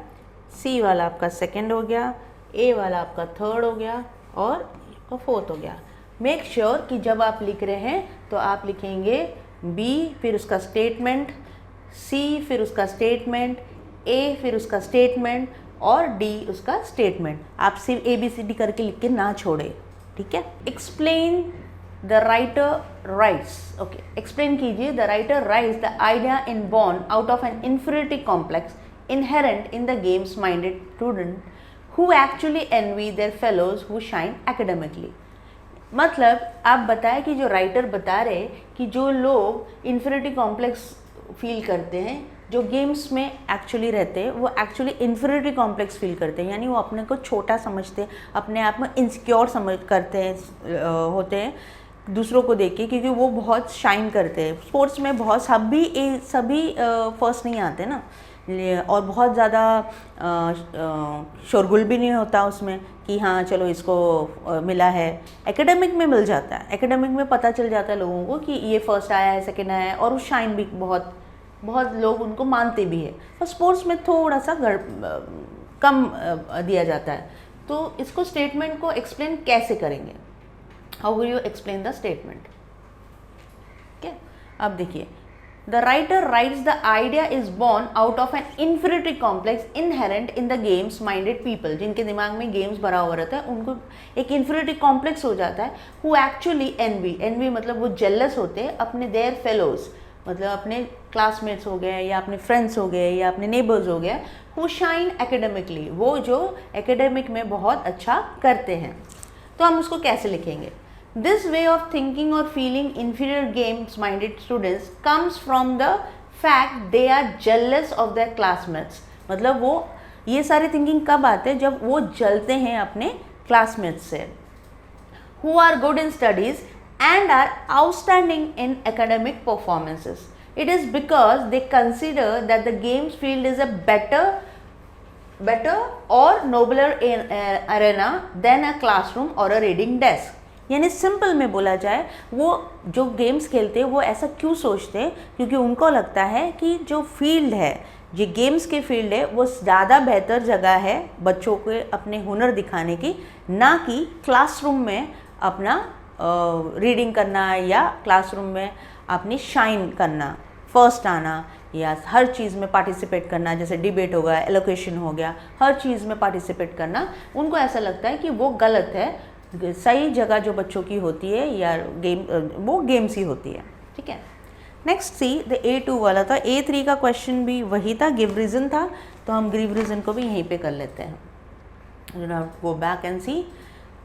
सी वाला आपका सेकंड हो गया, ए वाला आपका थर्ड हो गया और आपका फोर्थ हो गया. मेक श्योर कि जब आप लिख रहे हैं तो आप लिखेंगे बी फिर उसका स्टेटमेंट, सी फिर उसका स्टेटमेंट, ए फिर उसका स्टेटमेंट और डी उसका स्टेटमेंट. आप सिर्फ ए बी सी डी करके लिख के ना छोड़े, ठीक है. Explain the writer writes. Okay, explain कीजिए. The writer writes the idea in born out of an inferiority complex inherent in the games minded student who actually envy their fellows who shine academically. मतलब आप बताएं कि जो writer बता रहे कि जो लोग इन्फीरियरिटी कॉम्प्लेक्स फील करते हैं, जो गेम्स में एक्चुअली रहते हैं, वो एक्चुअली इन्फीरियरिटी कॉम्प्लेक्स फील करते हैं, यानी वो अपने को छोटा समझते हैं, अपने आप में इनसिक्योर समझ करते हैं होते हैं दूसरों को देख के, क्योंकि वो बहुत शाइन करते हैं स्पोर्ट्स में. बहुत सभी फर्स्ट नहीं आते ना, और बहुत ज़्यादा शोरगुल भी नहीं होता उसमें कि हाँ चलो इसको मिला है. एकेडमिक में मिल जाता है, एकेडमिक में पता चल जाता है लोगों को कि ये फर्स्ट आया है, सेकंड आया है, और वो शाइन भी बहुत लोग उनको मानते भी है. और स्पोर्ट्स में थोड़ा सा कम दिया जाता है. तो इसको स्टेटमेंट को एक्सप्लेन कैसे करेंगे, how will you explain the statement. Okay, अब देखिए, The writer writes the idea is born out of an inferiority complex inherent in the games minded people. जिनके दिमाग में गेम्स भरा हुआ रहता है, उनको एक inferiority complex हो जाता है. Who actually envy मतलब वो jealous होते हैं अपने their fellows, मतलब अपने classmates हो गए या अपने friends हो गए या अपने neighbors हो गए, who shine academically, वो जो academic में बहुत अच्छा करते हैं. तो हम उसको कैसे लिखेंगे. This way of thinking or feeling inferior games-minded students comes from the fact they are jealous of their classmates. मतलब वो ये सारी thinking कब आते हैं, जब वो जलते हैं अपने classmates से, who are good in studies and are outstanding in academic performances. It is because they consider that the games field is a better or nobler arena than a classroom or a reading desk. यानी simple में बोला जाए, वो जो games खेलते हैं वो ऐसा क्यों सोचते हैं, क्योंकि उनको लगता है कि जो फील्ड है, जो गेम्स के फील्ड है, वो ज़्यादा बेहतर जगह है बच्चों के अपने हुनर दिखाने की, ना कि क्लासरूम में अपना रीडिंग करना या क्लासरूम में अपनी शाइन करना, फर्स्ट आना या हर चीज़ में पार्टिसिपेट करना. जैसे डिबेट हो गया, एलोकेशन हो गया, हर चीज़ में पार्टिसिपेट करना उनको ऐसा लगता है कि वो गलत है. सही जगह जो बच्चों की होती है या वो गेम्स ही होती है, ठीक है. नेक्स्ट सी द A2 वाला था. A3 का क्वेश्चन भी वही था, गिव रीज़न था, तो हम गिव रीज़न को भी यहीं पे कर लेते हैं. Go back and see.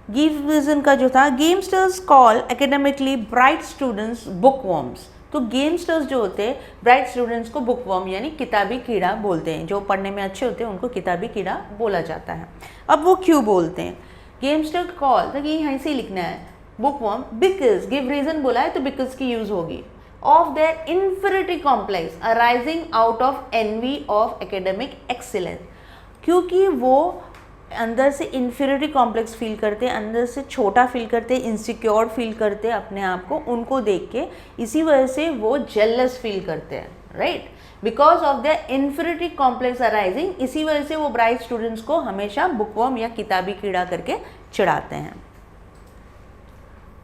Give reason का जो था, gamesters call academically bright students book worms. तो गेमस्टर्स जो होते हैं ब्राइट स्टूडेंट्स को बुकवर्म यानी किताबी कीड़ा बोलते हैं, जो पढ़ने में अच्छे होते हैं उनको किताबी कीड़ा बोला जाता है। अब वो क्यों बोलते हैं? गेमस्टर कॉल तो ये यहाँ से लिखना है बुकवर्म बिकॉज, गिव रीजन बोला है तो बिकॉज की यूज होगी, of their inferiority complex arising out of envy of academic excellence, क्योंकि वो अंदर से इन्फीरियरिटी कॉम्प्लेक्स फील करते हैं, अंदर से छोटा फील करते हैं, इनसिक्योर फील करते हैं अपने आप को उनको देख के, इसी वजह से वो जेलस फील करते हैं, right, because of the inferiority complex arising, इसी वजह से वो ब्राइट स्टूडेंट्स को हमेशा बुकवर्म या किताबी कीड़ा करके चिढ़ाते हैं।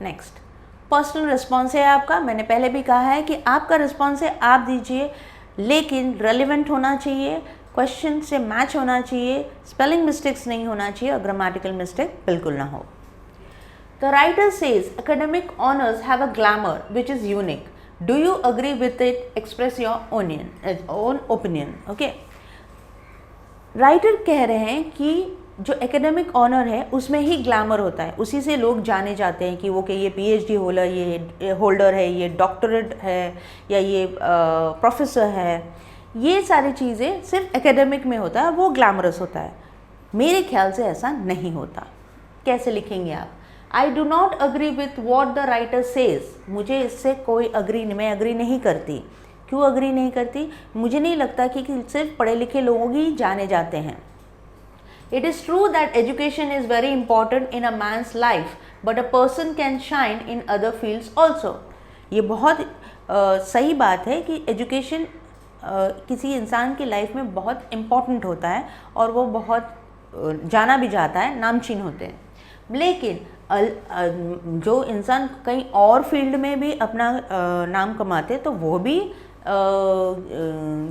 नेक्स्ट, पर्सनल रिस्पॉन्स है आपका। मैंने पहले भी कहा है कि आपका रिस्पॉन्स है आप दीजिए, लेकिन रेलिवेंट होना चाहिए, क्वेश्चन से मैच होना चाहिए, स्पेलिंग मिस्टेक्स नहीं होना चाहिए और ग्रामेटिकल मिस्टेक बिल्कुल ना हो। The writer says academic honors have a glamour which is unique. Do you agree with it? Express your own opinion. Okay. Writer कह रहे हैं कि जो एकेडमिक ऑनर है उसमें ही ग्लैमर होता है, उसी से लोग जाने जाते हैं कि वो कि ये पीएचडी होल्डर है, ये डॉक्टरेट है या ये प्रोफेसर है, ये सारी चीज़ें सिर्फ एकेडमिक में होता है, वो ग्लैमरस होता है। मेरे ख्याल से ऐसा नहीं होता। कैसे लिखेंगे आप? I do not agree with what the writer says, मुझे इससे कोई मैं अग्री नहीं करती। क्यों अग्री नहीं करती? मुझे नहीं लगता कि सिर्फ पढ़े लिखे लोग ही जाने जाते हैं। It is true that education is very important in a man's life, but a person can shine in other fields also. ये बहुत सही बात है कि एजुकेशन किसी इंसान की लाइफ में बहुत इम्पॉर्टेंट होता है और वो बहुत जाना भी जाता है, नामचीन होते हैं। लेकिन जो इंसान कहीं और फील्ड में भी अपना नाम कमाते तो वो भी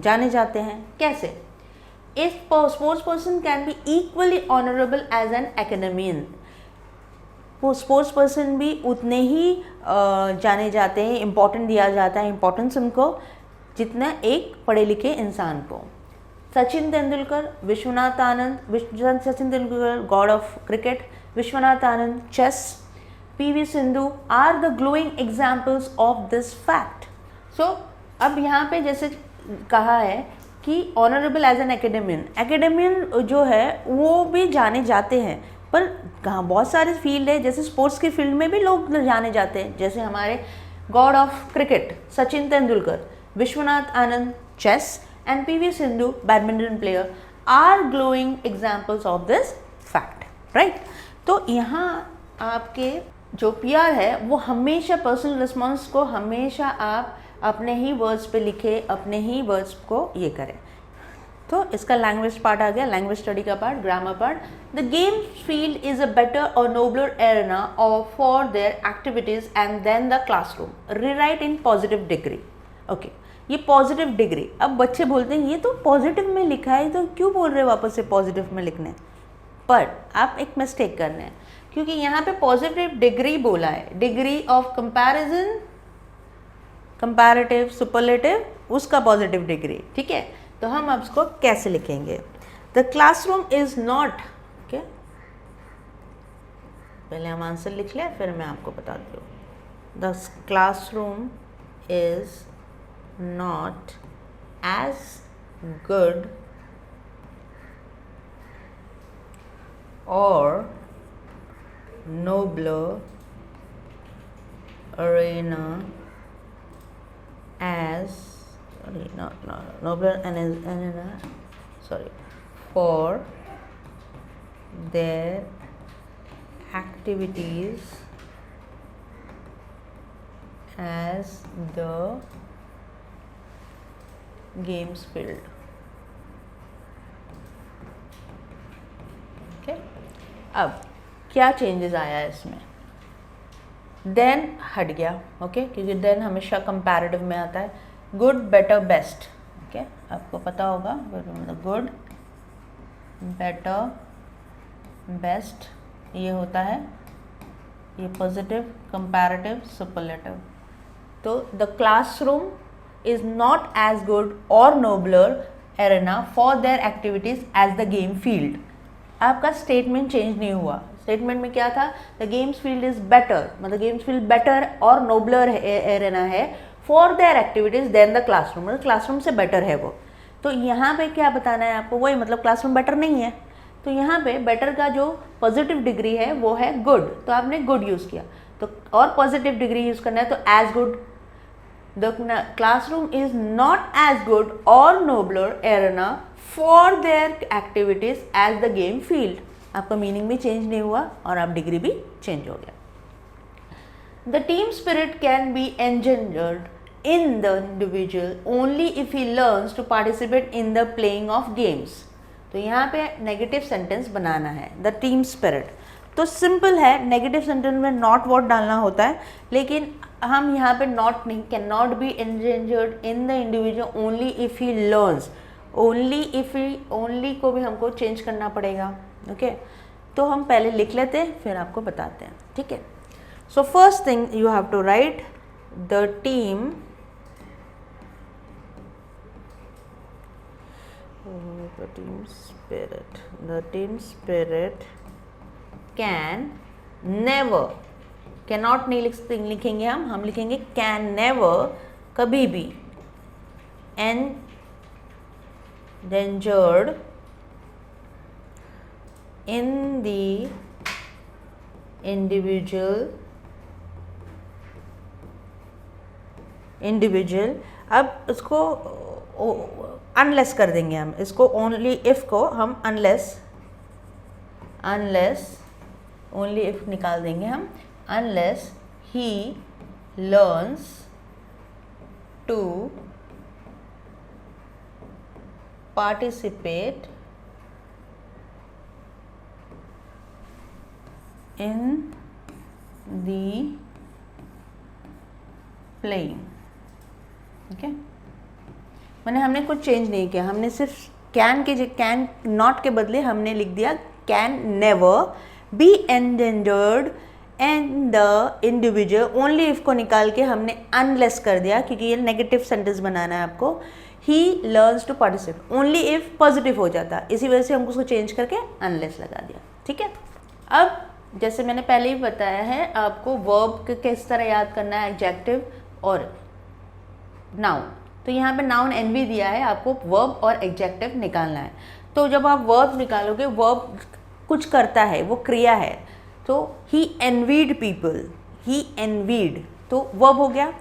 जाने जाते हैं। कैसे? If sports person can be equally honorable as an academician, वो स्पोर्ट्स पर्सन भी उतने ही जाने जाते हैं, इम्पोर्टेंट दिया जाता है इम्पोर्टेंस उनको जितना एक पढ़े लिखे इंसान को। Sachin Tendulkar, Vishwanath Anand, Sachin Tendulkar god of cricket, Vishwanath Anand chess, PV Sindhu are the glowing examples of this fact. So अब यहाँ पे जैसे कहा है कि ऑनरेबल एज एन एकेडमियन जो है वो भी जाने जाते हैं, पर कहाँ बहुत सारे फील्ड है, जैसे स्पोर्ट्स के फील्ड में भी लोग जाने जाते हैं, जैसे हमारे god of cricket Sachin Tendulkar, Vishwanath Anand chess and PV Sindhu badminton player are glowing examples of this fact, right. तो यहाँ आपके जो पीआर है वो हमेशा पर्सनल रिस्पॉन्स को हमेशा आप अपने ही वर्ड्स पे लिखे, अपने ही वर्ड्स को ये करें। तो इसका लैंग्वेज पार्ट आ गया, लैंग्वेज स्टडी का part, grammar part. The game field is a better और nobler arena of for their activities and then the classroom, rewrite in positive degree. Okay, ये पॉजिटिव डिग्री, अब बच्चे बोलते हैं ये तो पॉजिटिव में लिखा है तो क्यों बोल रहे हो वापस से पॉजिटिव में लिखने, पर आप एक मिस्टेक कर रहे हैं क्योंकि यहाँ पे पॉजिटिव डिग्री बोला है, degree of comparison, comparative, superlative, उसका पॉजिटिव डिग्री, ठीक है। तो हम अब इसको कैसे लिखेंगे? The classroom is not, okay, पहले हम आंसर लिख लें फिर मैं आपको बताती हूँ। The classroom is not as good or nobler arena as nobler arena for their activities as the games field. Okay, अब क्या चेंजेस आया है इसमें? देन हट गया, ओके, क्योंकि देन हमेशा कंपैरेटिव में आता है। गुड, बेटर, बेस्ट, ओके, आपको पता होगा गुड, बेटर, बेस्ट ये होता है, ये पॉजिटिव, कंपैरेटिव, सुपरलेटिव। तो the classroom is not as good और nobler arena for their activities as the game field. आपका स्टेटमेंट चेंज नहीं हुआ। स्टेटमेंट में क्या था? The games field is better, मतलब गेम्स फील्ड बेटर और नोबलर एरेना है for their activities than the classroom, मतलब क्लासरूम से बेटर है वो। तो यहाँ पे क्या बताना है आपको, वही मतलब क्लासरूम बेटर नहीं है, तो यहाँ पे बेटर का जो पॉजिटिव डिग्री है वो है गुड, तो आपने गुड यूज़ किया। तो और पॉजिटिव डिग्री यूज़ करना है तो as good, the classroom is not as good और nobler arena for their activities as the game field. आपका मीनिंग भी चेंज नहीं हुआ और आप डिग्री भी चेंज हो गया। The team spirit can be engendered in the individual only if he learns to participate in the playing of games। तो यहाँ पे नेगेटिव सेंटेंस बनाना है, द टीम स्पिरिट। तो सिंपल है, नेगेटिव सेंटेंस में नॉट वॉट डालना होता है, लेकिन हम यहाँ पे नॉट नहीं, can not be engendered in the individual only if he learns, only if he, only को भी हमको चेंज करना पड़ेगा। ओके, तो हम पहले लिख लेते हैं फिर आपको बताते हैं, ठीक है। So first thing you have to write the team spirit can never, cannot नहीं लिखेंगे हम लिखेंगे can never, कभी भी, endangered in the individual। अब इसको अनलेस कर देंगे हम, इसको ओनली इफ को हम अनलेस ओनली इफ निकाल देंगे हम, unless he learns to participate in the playing। Okay, मैंने हमने कुछ चेंज नहीं किया, हमने सिर्फ कैन के कैन नॉट के बदले हमने लिख दिया can never be engendered in the individual, only if को निकाल के हमने अनलेस कर दिया, क्योंकि ये नेगेटिव सेंटेंस बनाना है आपको। He learns to participate, only if positive हो जाता, इसी वजह से हमको उसको चेंज करके अनलेस लगा दिया, ठीक है। अब जैसे मैंने पहले ही बताया है आपको वर्ब किस तरह याद करना है, एडजेक्टिव और नाउन। तो यहाँ पे नाउन एनवी दिया है, आपको वर्ब और एडजेक्टिव निकालना है। तो जब आप वर्ब निकालोगे, वर्ब कुछ करता है, वो क्रिया है, तो ही एनवीड पीपल, ही एनवीड, तो वर्ब हो गया।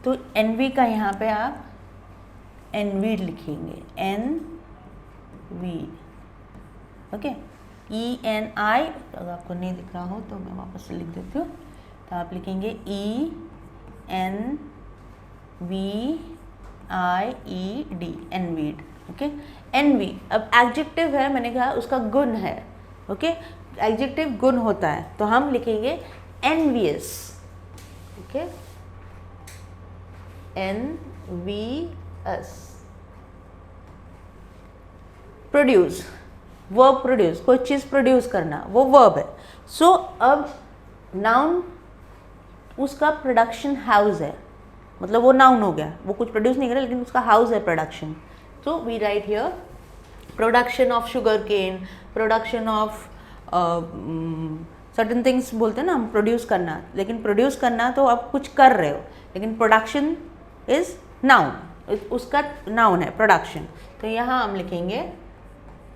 तो एनवी का यहाँ पे आप एनवीड लिखेंगे, एन वीड, ओके, ENI। अगर आपको नहीं दिख रहा हो तो मैं वापस से लिख देती हूँ, तो आप लिखेंगे ENVIED, एनवीड, ओके, एनवी। अब एडजेक्टिव है, मैंने कहा उसका गुण है, ओके, एडजेक्टिव गुण होता है, तो हम लिखेंगे envious, okay, envious. Produce, verb produce, कोई चीज़ प्रोड्यूस करना, वो वर्ब है। सो अब नाउन उसका प्रोडक्शन हाउस है, मतलब वो नाउन हो गया, वो कुछ प्रोड्यूस नहीं कर रहा लेकिन उसका हाउस है प्रोडक्शन। तो we write here production of sugar cane, production of certain things बोलते हैं ना हम, प्रोड्यूस करना, लेकिन प्रोड्यूस करना तो आप कुछ कर रहे हो, लेकिन प्रोडक्शन इज नाउन, उसका नाउन है प्रोडक्शन। तो यहाँ हम लिखेंगे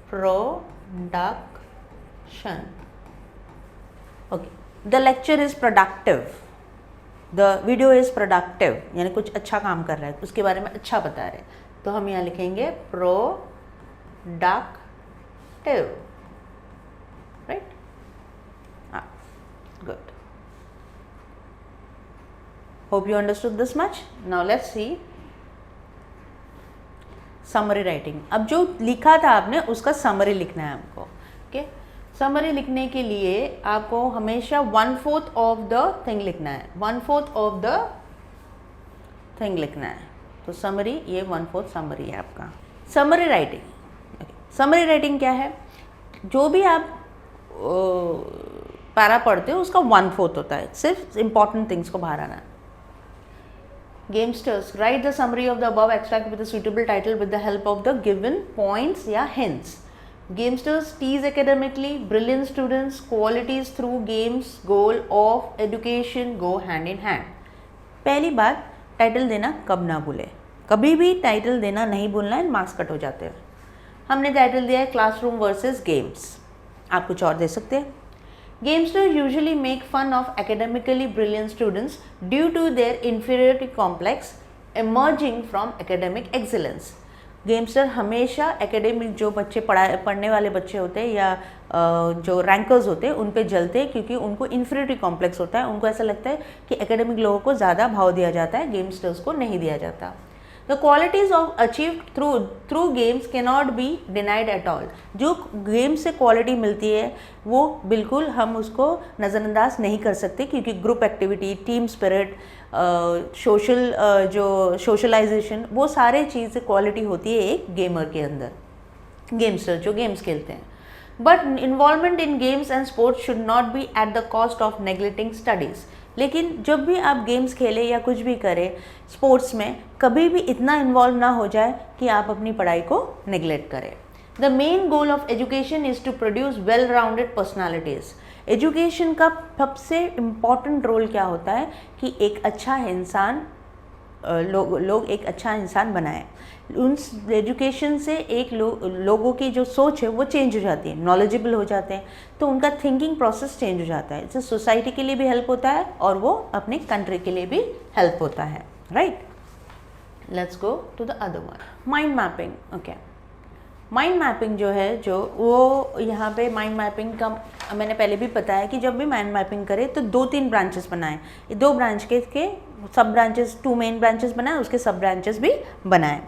production, okay, the lecture is productive, the video is productive, यानी कुछ अच्छा काम कर रहा है, उसके बारे में अच्छा बता रहे हैं, तो हम यहाँ लिखेंगे productive, right? Good, hope you understood this much. Now let's see summary writing. अब जो लिखा था आपने उसका समरी लिखना है हमको, ओके। समरी लिखने के लिए आपको हमेशा 1/4 ऑफ द थिंग लिखना है, 1/4 ऑफ द थिंग लिखना है। तो समरी, ये 1/4 समरी है आपका। समरी राइटिंग, समरी राइटिंग क्या है, जो भी आप पैरा पढ़ते हो उसका 1/4 होता है, सिर्फ इंपॉर्टेंट थिंग्स को बाहर आना। Gamesters, write the summary of the above extract with a suitable title with the help of the given points या hints. Gamesters tease academically, brilliant students, qualities through games, goal of education go hand in hand. पहली बात, title देना कब ना भूले, कभी भी title देना नहीं भूलना है, मार्क्स कट हो जाते हैं। हमने टाइटल दिया है क्लासरूम वर्सेस गेम्स, आप कुछ और दे सकते हैं। Gamesters usually make fun of academically brilliant students due to their inferiority complex emerging from academic excellence. Gamester हमेशा एकेडमिक जो बच्चे पढ़ने वाले बच्चे होते हैं या जो रैंकर्स होते हैं उन पे जलते हैं, क्योंकि उनको इन्फीरियरिटी कॉम्प्लेक्स होता है। उनको ऐसा लगता है कि एकेडमिक लोगों को ज़्यादा भाव दिया जाता है, गेमस्टर्स को नहीं दिया जाता। The qualities of achieved through games cannot be denied at all. जो गेम से क्वालिटी मिलती है वो बिल्कुल हम उसको नज़रअंदाज नहीं कर सकते, क्योंकि ग्रुप एक्टिविटी, टीम स्पिरिट, जो सोशलाइजेशन, वो सारे चीज़ क्वालिटी होती है एक गेमर के अंदर, गेमस्टर जो गेम्स खेलते हैं। But involvement in games and sports should not be at the cost of neglecting studies. लेकिन जब भी आप गेम्स खेलें या कुछ भी करें स्पोर्ट्स में, कभी भी इतना इन्वॉल्व ना हो जाए कि आप अपनी पढ़ाई को नेग्लेक्ट करें। The main goal of education is to produce well rounded personalities. Education का सबसे इम्पॉर्टेंट रोल क्या होता है कि एक अच्छा इंसान, लोग एक अच्छा इंसान बनाएं। उन एजुकेशन से एक लोगों की जो सोच है वो चेंज हो जाती है, नॉलेजेबल हो जाते हैं, तो उनका थिंकिंग प्रोसेस चेंज हो जाता है। इससे सोसाइटी के लिए भी हेल्प होता है और वो अपने कंट्री के लिए भी हेल्प होता है, right. Let's go to the other one, mind mapping. Okay, mind mapping जो है, जो वो यहाँ पे माइंड मैपिंग का मैंने पहले भी बताया कि जब भी माइंड मैपिंग करें तो 2-3 ब्रांचेस बनाएं। 2 ब्रांच के सब ब्रांचेस, 2 मेन ब्रांचेस बनाएं, उसके सब ब्रांचेस भी बनाएं।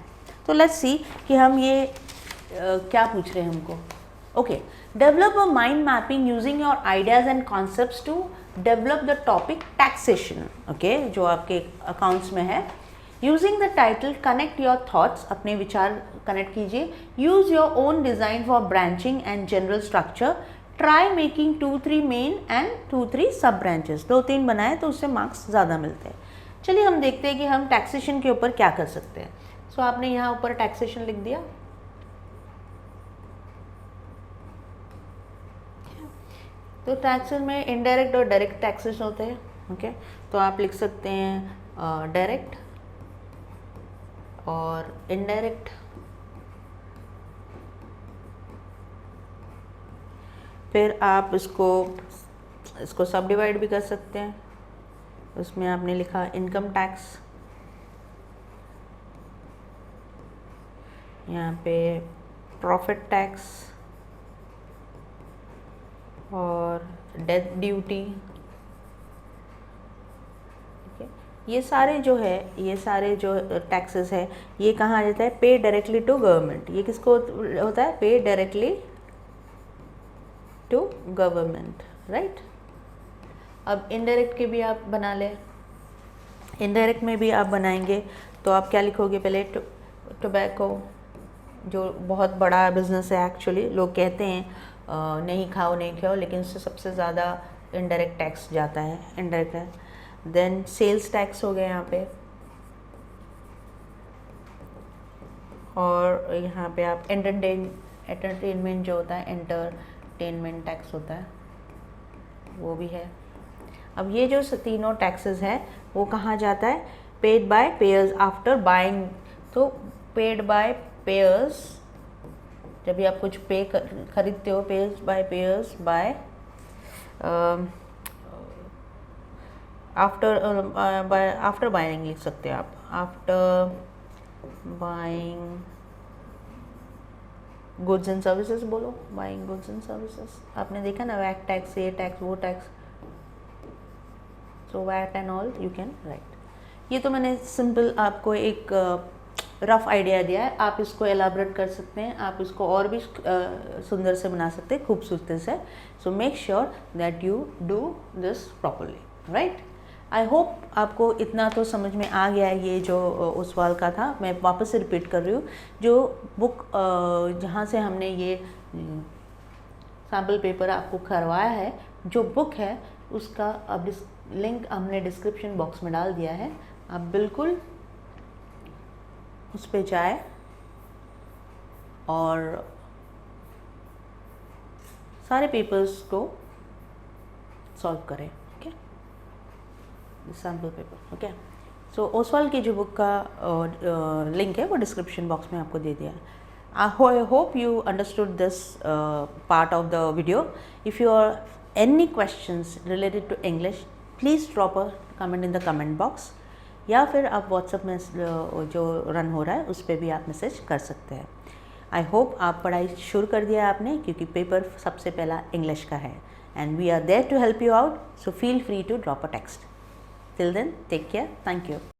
तो लेट्स सी कि हम ये क्या पूछ रहे हैं हमको। Okay, develop a mind mapping using your ideas and concepts to develop the topic taxation. Okay, जो आपके अकाउंट्स में है। Using the title connect your thoughts, अपने विचार कनेक्ट कीजिए। Use your own design for branching and general structure. Try making 2-3 main and 2-3 sub branches. 2-3 बनाए तो उससे मार्क्स ज़्यादा मिलते हैं। चलिए हम देखते हैं कि हम टैक्सेशन के ऊपर क्या कर सकते हैं। सो आपने यहाँ ऊपर टैक्सेशन लिख दिया। तो टैक्सेस में इनडायरेक्ट और डायरेक्ट टैक्सेस होते हैं। ओके, तो आप लिख सकते हैं डायरेक्ट और इनडायरेक्ट। फिर आप इसको सब डिवाइड भी कर सकते हैं। उसमें आपने लिखा इनकम टैक्स, यहाँ पे प्रॉफिट टैक्स और डेथ ड्यूटी। ठीक है, ये सारे जो टैक्सेस है ये कहाँ आ जाता है? पे डायरेक्टली टू गवर्नमेंट। ये किसको होता है? पे डायरेक्टली टू गवर्नमेंट, राइट। अब इनडायरेक्ट के भी आप बना लें। इनडायरेक्ट में भी आप बनाएंगे तो आप क्या लिखोगे? पहले टोबैको, जो बहुत बड़ा बिजनेस है एक्चुअली, लोग कहते हैं नहीं खाओ, लेकिन उससे सबसे ज़्यादा इनडायरेक्ट टैक्स जाता है, इनडायरेक्ट है। देन सेल्स टैक्स हो गया यहाँ पे, और यहाँ पे आप एंटरटेनमेंट जो होता है, एंटरटेनमेंट टैक्स होता है, वो भी है। अब ये जो तीनों टैक्सेस है वो कहाँ जाता है? Paid by pairs after buying. तो पेड बाय पेयर्स, जब भी आप कुछ खरीदते हो, पेयर्स बाय आफ्टर बाइंग लिख सकते हैं आप। After buying goods and services बोलो, बाइंग गुड्स एंड सर्विसेज। आपने देखा ना, वैट टैक्स, ये टैक्स, वो tax, so VAT and all you can write. ये तो मैंने सिंपल आपको एक रफ आइडिया दिया है, आप इसको एलाबरेट कर सकते हैं, आप इसको और भी सुंदर से बना सकते हैं, खूबसूरती से। So make sure that you do this properly, right. I hope आपको इतना तो समझ में आ गया है। ये जो उस सवाल का था, मैं वापस से रिपीट कर रही हूँ। जो बुक जहाँ से हमने ये सैम्पल पेपर आपको करवाया है, जो बुक है उसका अब लिंक हमने डिस्क्रिप्शन बॉक्स में डाल दिया है। आप बिल्कुल उस पे जाए और सारे पेपर्स को सॉल्व करें। Okay, sample paper. ओके, सो ओसवाल की जो बुक का लिंक है वो डिस्क्रिप्शन बॉक्स में आपको दे दिया है. I hope you understood this part of the video. If you are any questions related to English, please drop a comment in the comment box. या फिर आप WhatsApp में जो रन हो रहा है उस पर भी आप मैसेज कर सकते हैं. आई होप आप पढ़ाई शुरू कर दिया आपने, क्योंकि पेपर सबसे पहला इंग्लिश का है. And we are there to help you out, so feel free to drop a text. Till then, take care. Thank you.